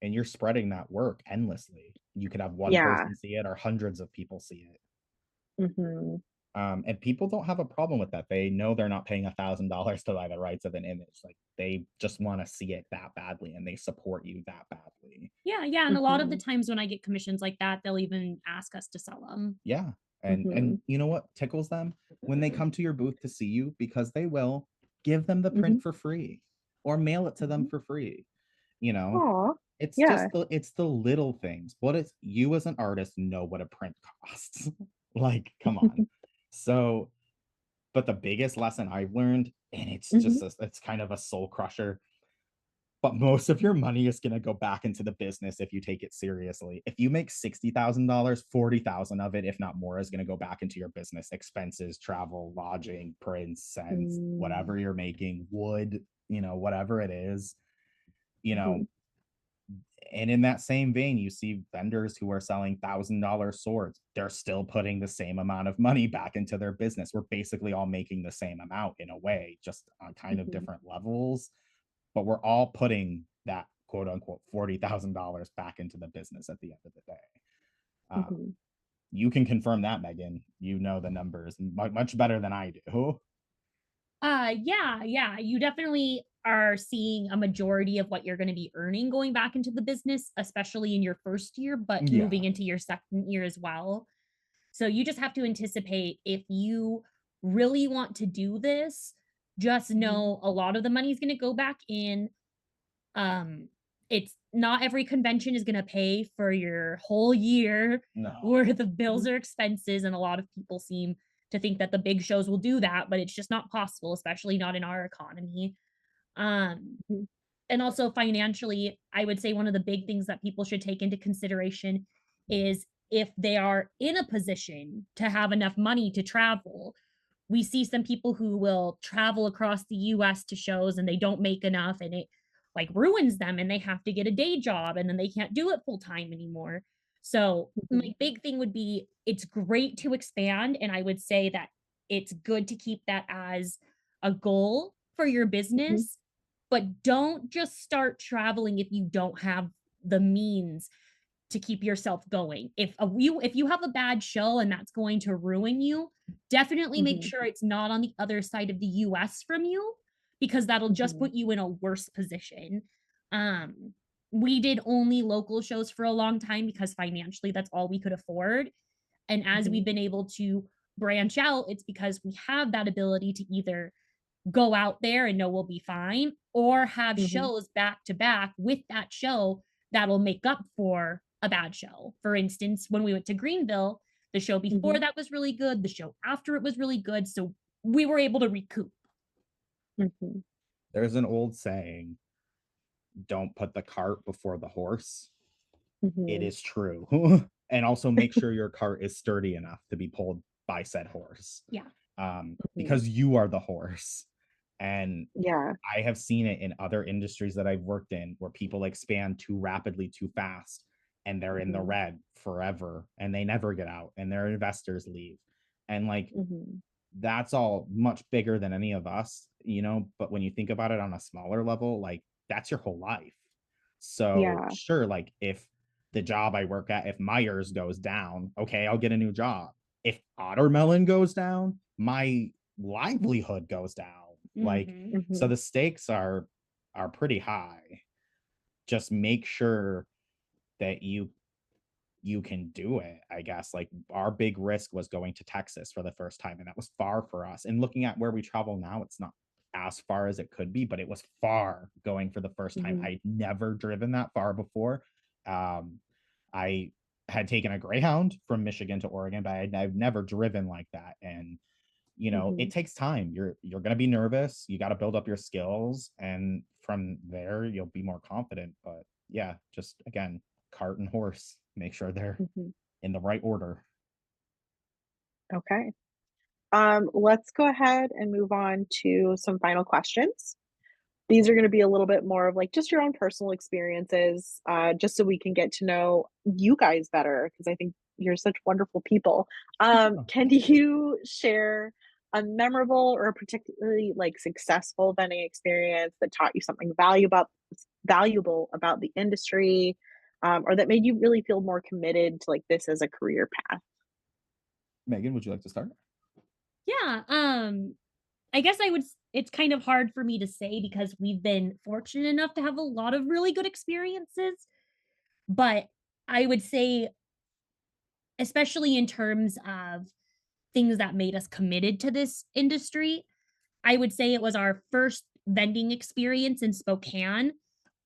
And you're spreading that work endlessly. You could have one Yeah. person see it or hundreds of people see it. Mhm. And people don't have a problem with that. They know they're not paying $1,000 to buy the rights of an image. Like they just want to see it that badly, and they support you that badly. Yeah, yeah, and a lot of the Mhm. times when I get commissions like that, they'll even ask us to sell them. Yeah. And Mhm. you know what tickles them? When they come to your booth to see you, because they will, give them the Mhm. print for free or mail it to them Mhm. for free. You know, Aw. it's Yeah. just the little things. What is you as an artist know what a print costs. Like, come on. So, but the biggest lesson I've learned, and Mhm. it's kind of a soul crusher, but most of your money is going to go back into the business if you take it seriously. If you make $60,000, 40,000 of it, if not more, is going to go back into your business expenses, travel, lodging, prints, cents, Mm. whatever you're making, wood, whatever it is, you know. Mhm. And in that same vein, you see vendors who are selling $1,000 swords. They're still putting the same amount of money back into their business. We're basically all making the same amount in a way, just on kind of Mhm. different levels, but we're all putting that quote unquote $40,000 back into the business at the end of the day. Um, Mhm. you can confirm that, Megan. You know the numbers much better than I do. Yeah, yeah, you definitely are seeing a majority of what you're gonna be earning going back into the business, especially in your first year, but moving Yeah. into your second year as well. So you just have to anticipate if you really want to do this, just Mhm. know a lot of the money is gonna go back in. Um, it's not every convention is gonna pay for your whole year No. worth of bills Mhm. or expenses, and a lot of people seem to think that the big shows will do that, but it's just not possible, especially not in our economy. Um, Mhm. and also financially, I would say one of the big things that people should take into consideration is if they are in a position to have enough money to travel. We see some people who will travel across the US to shows and they don't make enough and it like ruins them and they have to get a day job and then they can't do it full time anymore. So, my Mhm. big thing would be it's great to expand and I would say that it's good to keep that as a goal for your Mhm. business, but don't just start traveling if you don't have the means to keep yourself going. If you have a bad show and that's going to ruin you, definitely make Mhm. sure it's not on the other side of the US from you because that'll just Mhm. put you in a worse position. Um we did only local shows for a long time because financially that's all we could afford. And as we've Mhm. been able to branch out, it's because we have that ability to either go out there and know we'll be fine or have Mhm. shows back to back with that show that'll make up for a bad show. For instance, when we went to Greenville, the show before Mhm. that was really good, the show after it was really good, so we were able to recoup. Mhm. There's an old saying, don't put the cart before the horse. It Mhm. is true. And also make sure your cart is sturdy enough to be pulled by said horse. Yeah. Mhm. Because you are the horse. And Yeah. I have seen it in other industries that I've worked in where people expand too rapidly, too fast, and they're in the Mhm. red forever and they never get out and their investors leave. And like Mhm. that's all much bigger than any of us, but when you think about it on a smaller level, like that's your whole life. So Yeah. sure, like if the job I work at, if Myers goes down, okay, I'll get a new job. If Ottermelon goes down, my livelihood goes down. Like, Mhm. so Mhm. the stakes are pretty high. Just make sure that you can do it, I guess. Like our big risk was going to Texas for the first time, and that was far for us. And looking at where we travel now, it's not as far as it could be, but it was far going for the first time. Mhm. I'd never driven that far before. Um, I had taken a Greyhound from Michigan to Oregon, but I've never driven like that. And it Mhm. takes time. You're going to be nervous. You got to build up your skills, and from there you'll be more confident. But yeah, just again, cart and horse. Make sure they're Mhm. in the right order. Okay. Let's go ahead and move on to some final questions. These are going to be a little bit more of like just your own personal experiences, just so we can get to know you guys better because I think you're such wonderful people. Can you share a memorable or a particularly like successful vending experience that taught you something valuable about the industry, or that made you really feel more committed to like this as a career path? Megan, would you like to start? Yeah, I guess it's kind of hard for me to say because we've been fortunate enough to have a lot of really good experiences, but I would say, especially in terms of things that made us committed to this industry, I would say it was our first vending experience in Spokane.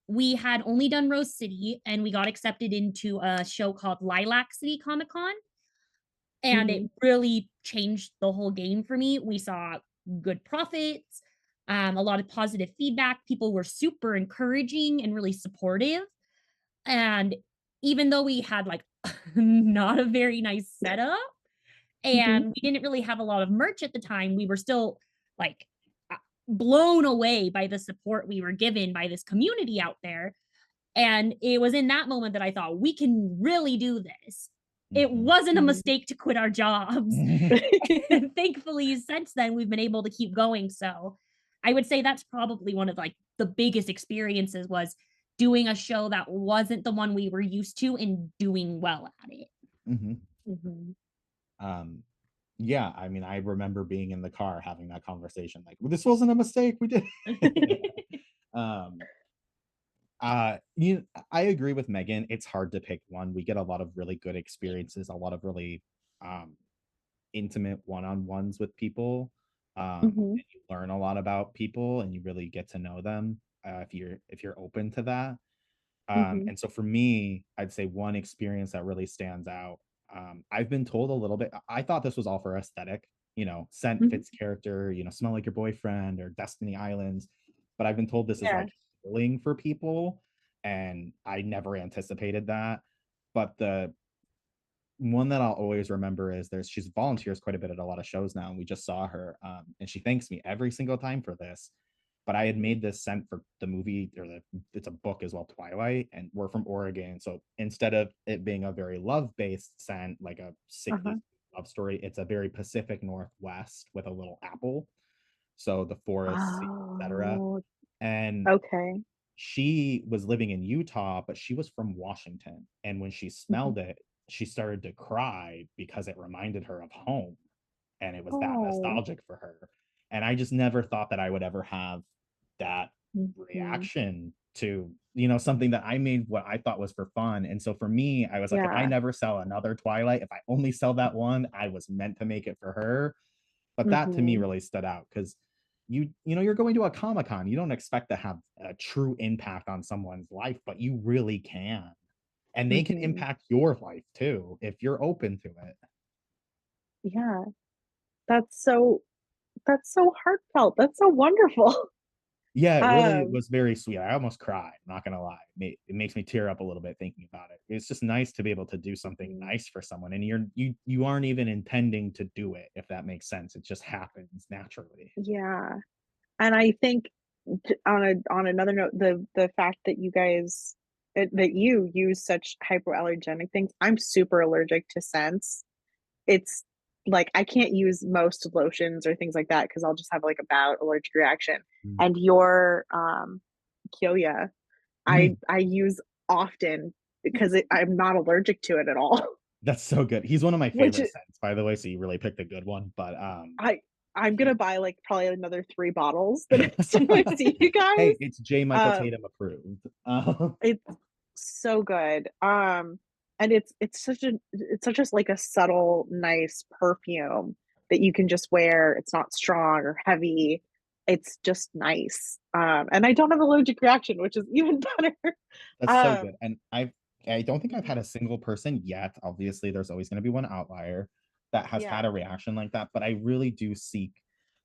We had only done Rose City and we got accepted into a show called Lilac City Comic Con, and it Mhm. really changed the whole game for me. We saw good profits, a lot of positive feedback. People were super encouraging and really supportive. And even though we had like not a very nice setup Mhm. and we didn't really have a lot of merch at the time, we were still like uh, blown away by the support we were given by this community out there. And it was in that moment that I thought, we can really do this. It Mhm. wasn't a Mhm. mistake to quit our jobs. And thankfully, since then, we've been able to keep going. So I would say that's probably one of like the biggest experiences was doing a show that wasn't the one we were used to and doing well at it. Mhm. Mhm. Um, yeah, I mean, I remember being in the car having that conversation, like, "Well, this wasn't a mistake. We did." um, I agree with Megan. It's hard to pick one. We get a lot of really good experiences, a lot of really um intimate one-on-ones with people. Mhm. And you learn a lot about people and you really get to know them if you're open to that. Mhm. And so for me, I'd say one experience that really stands out. I've been told a little bit. I thought this was all for aesthetic, scent Mhm. fits character, smell like your boyfriend or Destiny Islands. But I've been told this is Yeah. like healing for people, and I never anticipated that. But the one that I'll always remember is she's volunteers quite a bit at a lot of shows now, and we just saw her, and she thanks me every single time for this. But I had made this scent for the movie, it's a book as well, Twilight, and we're from Oregon, so instead of it being a very love-based scent, like a Uh-huh. 60s love story, it's a very Pacific Northwest with a little apple, so the forests, etc. Oh, And okay. she was living in Utah, but she was from Washington. And when she Mhm. smelled it, she started to cry because it reminded her of home. And it was that Oh. nostalgic for her. And I just never thought that I would ever have that Mhm. reaction to, something that I made what I thought was for fun. And so for me, I was like, if I Yeah. never sell another Twilight, if I only sell that one, I was meant to make it for her. But that to me Mhm. really stood out because you're going to a Comic Con. You don't expect to have a true impact on someone's life, but you really can. And they can Mhm. impact your life too if you're open to it. Yeah. That's so heartfelt. That's so wonderful. Yeah, it really Um, was very sweet. I almost cried, not gonna lie. It makes me tear up a little bit thinking about it. It's just nice to be able to do something mhm. nice for someone, and you aren't even intending to do it, if that makes sense. It just happens naturally. Yeah. And I think on another note, the fact that you guys that you use such hypoallergenic things, I'm super allergic to scents. It's like I can't use most lotions or things like that because I'll just have like a bad allergic reaction. Mm. And your Kyoya, Mhm. I use often because I'm not allergic to it at all. That's so good. He's one of my Which favorite scents, by the way, so you really picked a good one. But I I'm gonna he buy like probably another 3 bottles the next time I see you guys. hey, it's J. Michael Um, Tatum approved. it's so good. And it's such as like a subtle, nice perfume that you can just wear. It's not strong or heavy. It's just nice. And I don't have allergic reaction, which is even better. That's so Um, good. And I don't think I've had a single person yet. Obviously, there's always going to be one outlier that has yeah. had a reaction like that. But I really do seek,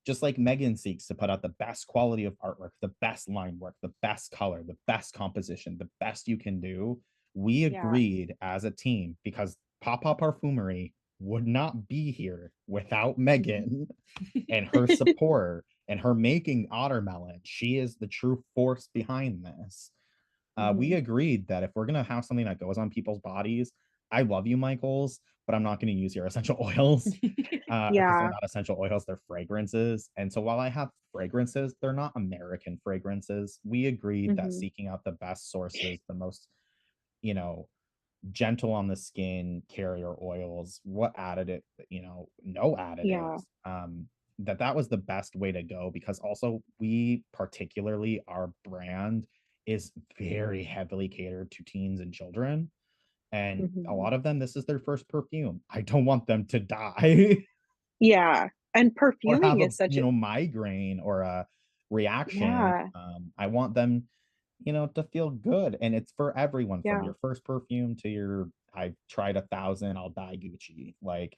just like Megan seeks to put out the best quality of artwork, the best line work, the best color, the best composition, the best you can do. We Yeah. agreed as a team because Papa Parfumery would not be here without Megan and her support and her making Ottermelon. She is the true force behind this. We Mhm. agreed that if we're gonna have something that goes on people's bodies, I love you, Michaels, but I'm not gonna use your essential oils because they're Yeah. not essential oils, they're fragrances. And so while I have fragrances, they're not American fragrances. We agreed that Mhm. seeking out the best sources, the most, you know, gentle on the skin carrier oils, what additive, no Yeah. additives. That was the best way to go because also we particularly our brand is very heavily catered to teens and children. And a Mhm. lot of them, this is their first perfume. I don't want them to die Yeah. And or perfuming have a is such a migraine or a reaction. yeah. I want them to feel good. And it's for everyone from Yeah. your first perfume to your I've tried 1,000, I'll die Gucci. Like,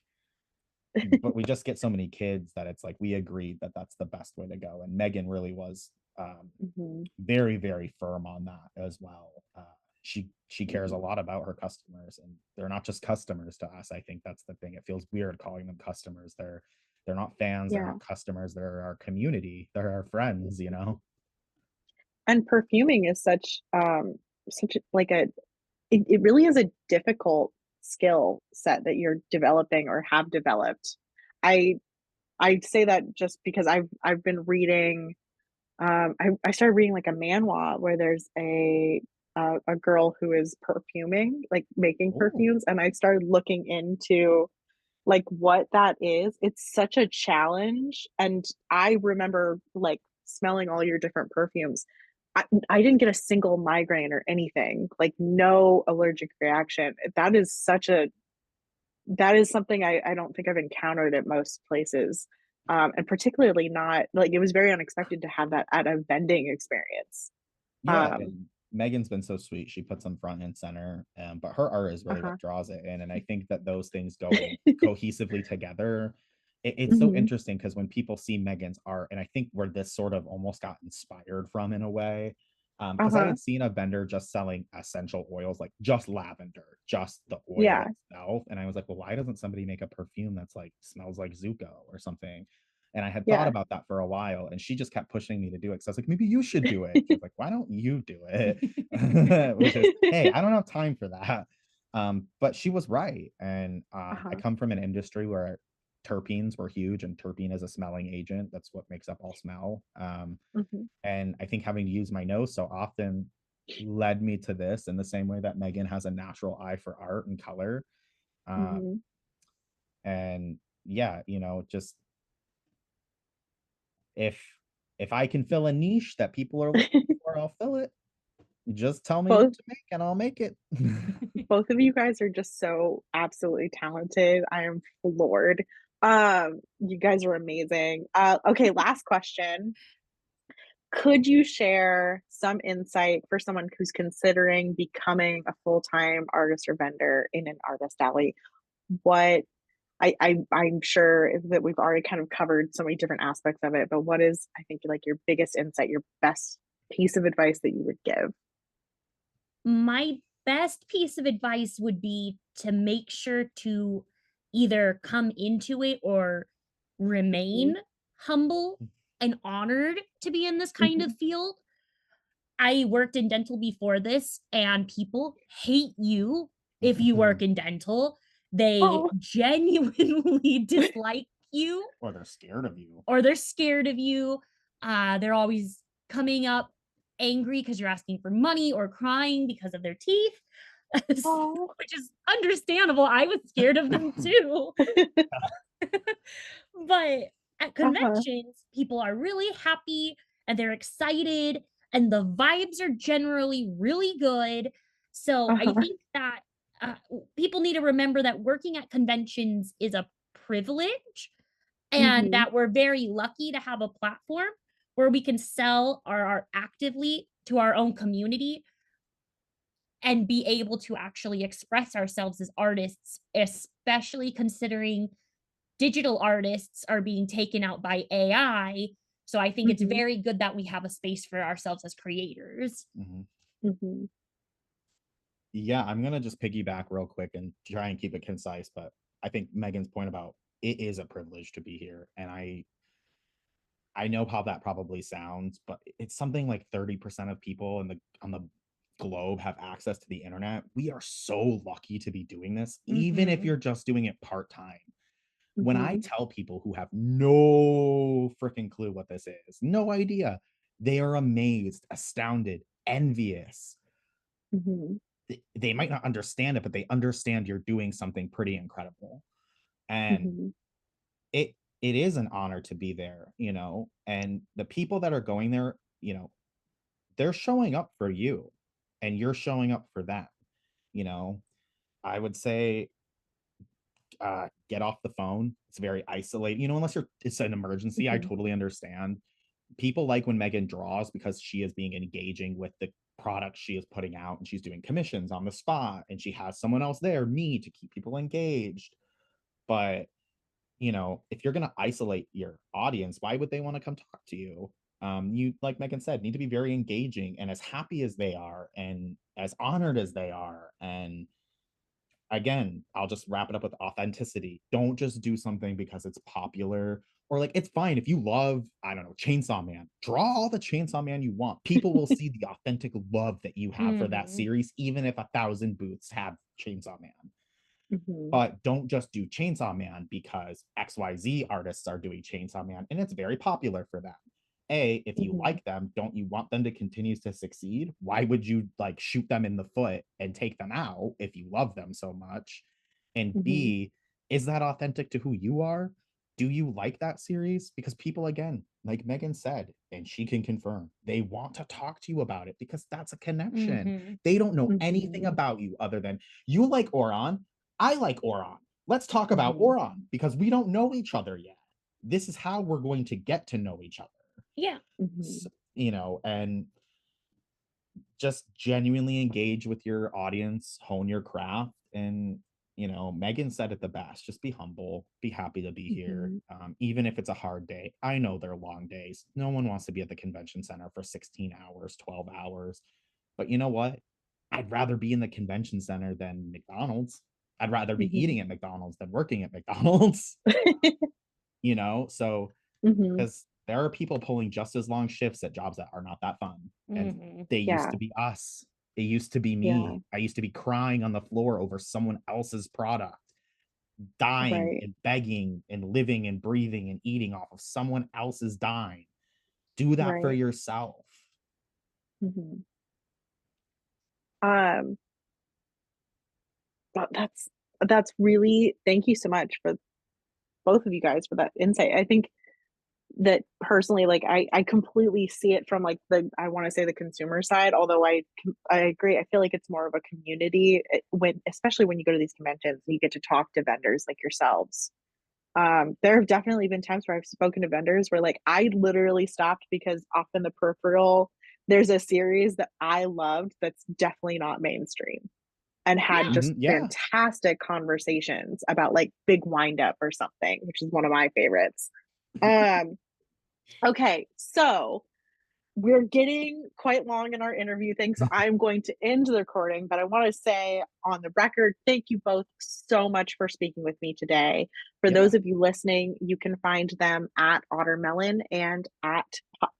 but we just get so many kids that it's like we agreed that that's the best way to go. And Megan really was Mhm. very, very firm on that as well. She cares a Mhm. lot about her customers, and they're not just customers to us. I think that's the thing. It feels weird calling them customers. They're not fans, they're Yeah. not customers, they're our community, they're our friends. And perfuming is such like it really is a difficult skill set that you're developing or have developed. I I say that just because I've been reading I started reading like a manhwa where there's a girl who is perfuming, like making Oh, perfumes, and I started looking into like what that is. It's such a challenge. And I remember like smelling all your different perfumes. I didn't get a single migraine or anything, like no allergic reaction. That is something I don't think I've encountered at most places. And particularly not like it was very unexpected to have that at a vending experience. yeah, Um, and Megan's been so sweet. She puts them front and center, but her art is really uh-huh. what draws it in. And I think that those things going cohesively together. It's so Hmm. interesting because when people see Megan's art, and I think where this sort of almost got inspired from in a way, because I Uh-huh. had seen a vendor just selling essential oils, like just lavender, just the oil Yeah. itself. And I was like, well, why doesn't somebody make a perfume that's like smells like Zuko or something? And I had thought Yeah. about that for a while, and she just kept pushing me to do it. So I was like, maybe you should do it. She was like, why don't you do it? Which is, hey, I don't have time for that. But she was right. And I Uh-huh. come from an industry where terpenes were huge, and terpene is a smelling agent. That's what makes up all smell. Hmm. And I think having to use my nose so often led me to this in the same way that Megan has a natural eye for art and color. Um, Hmm. and yeah, just if if I can fill a niche that people are looking for, I'll fill it. Just tell me what Both to make and I'll make it. both of you guys are just so absolutely talented. I am floored. You guys are amazing. Okay, last question. Could you share some insight for someone who's considering becoming a full-time artist or vendor in an artist alley? What I'm sure that we've already kind of covered so many different aspects of it, but what is I think like your biggest insight, your best piece of advice that you would give? My best piece of advice would be to make sure to either come into it or Mhm. remain humble and honored to be in this kind of field. I worked in dental before this, and people hate you if you work in dental. They Oh. genuinely dislike you, Or they're scared of you. or they're scared of you. They're always coming up angry because you're asking for money, or crying because of their teeth, Oh. which is understandable. I was scared of them too. But at Uh-huh. conventions, people are really happy and they're excited, and the vibes are generally really good. So I Uh-huh. think that people need to remember that working at conventions is a privilege, and Mhm. that we're very lucky to have a platform where we can sell our art actively to our own community and be able to actually express ourselves as artists, especially considering digital artists are being taken out by AI. So I think it's Mhm. very good that we have a space for ourselves as creators. Mhm. Mhm. Yeah, I'm gonna just piggyback real quick and try and keep it concise, but I think Megan's point about it is a privilege to be here, and I know how that probably sounds, but it's something like 30% of people in the on the globe have access to the internet. We are so lucky to be doing this, even if Mhm. you're just doing it part-time. When I Mhm. tell people who have no freaking clue what this is, no idea, they are amazed, astounded, envious. Mhm. They might not understand it, but they understand you're doing something pretty incredible. And Mhm. it it is an honor to be there, you know, and the people that are going there, you know, they're showing up for you and you're showing up for them, you know. I would say get off the phone. It's very isolating, you know, unless it's an emergency. I Mhm. totally understand. People like when Megan draws because she is being engaging with the product she is putting out, and she's doing commissions on the spot, and she has someone else there, me, to keep people engaged. But you know, if you're going to isolate your audience, why would they want to come talk to you? You, like Megan said, need to be very engaging and as happy as they are and as honored as they are. And again, I'll just wrap it up with authenticity. Don't just do something because it's popular, or like it's fine if you love, I don't know, Chainsaw Man. Draw all the Chainsaw Man you want. People will see the authentic love that you have for that Mhm. series, even if 1,000 booths have Chainsaw Man. Mhm. But don't just do Chainsaw Man because XYZ artists are doing Chainsaw Man and it's very popular for them. A, if you Mhm. like them, don't you want them to continue to succeed? Why would you like shoot them in the foot and take them out if you love them so much? And Mhm. B, is that authentic to who you are? Do you like that series? Because people, again, like Megan said, and she can confirm, they want to talk to you about it because that's a connection. Mhm. They don't know anything Mhm. about you other than you like Ouran, I like Ouran. Let's talk about Mhm. Ouran because we don't know each other yet. This is how we're going to get to know each other. Yeah. Mhm. You know, and just genuinely engage with your audience, hone your craft. And, you know, Megan said it the best, just be humble, be happy to be here. Mhm. Even if it's a hard day. I know they're long days. No one wants to be at the convention center for 16 hours, 12 hours. But you know what? I'd rather be in the convention center than McDonald's. I'd rather be Mhm. eating at McDonald's than working at McDonald's, you know? So, Mhm. because there are people pulling just as long shifts at jobs that are not that fun. And Mhm. they used Yeah. to be us. It used to be Yeah. me. I used to be crying on the floor over someone else's product, dying Right. and begging and living and breathing and eating off of someone else's dime. Do that for Right. yourself. Mhm. Um, that's really, thank you so much for both of you guys for that insight. I think that personally, like I completely see it from like I want to say the consumer side, although I agree. I feel like it's more of a community when, especially when you go to these conventions, you get to talk to vendors like yourselves. There have definitely been times where I've spoken to vendors where like I literally stopped because off in the peripheral, there's a series that I loved that's definitely not mainstream, and had Yeah. just Yeah. fantastic conversations about like Big Wind Up or something, which is one of my favorites. Um, okay, so we're getting quite long in our interview thing, so I'm going to end the recording, but I want to say on the record, thank you both so much for speaking with me today. For Yeah. those of you listening, you can find them at Ottermelon and at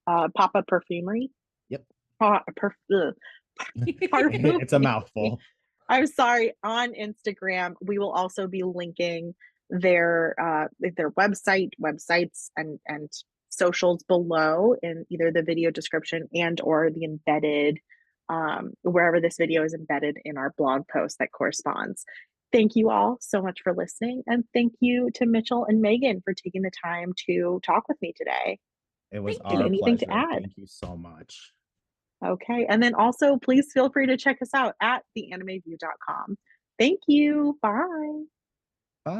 Papa Perfumery. Yep. Parfum. It's a mouthful. I'm sorry, on Instagram. We will also be linking their websites and socials below in either the video description and or the embedded wherever this video is embedded in our blog post that corresponds. Thank you all so much for listening, and thank you to Mitchel and Megan for taking the time to talk with me today. It was Thank you. our Anything to pleasure. add? Thank you so much. Okay. And then also please feel free to check us out at theanimeview.com. Thank you. Bye. Bye.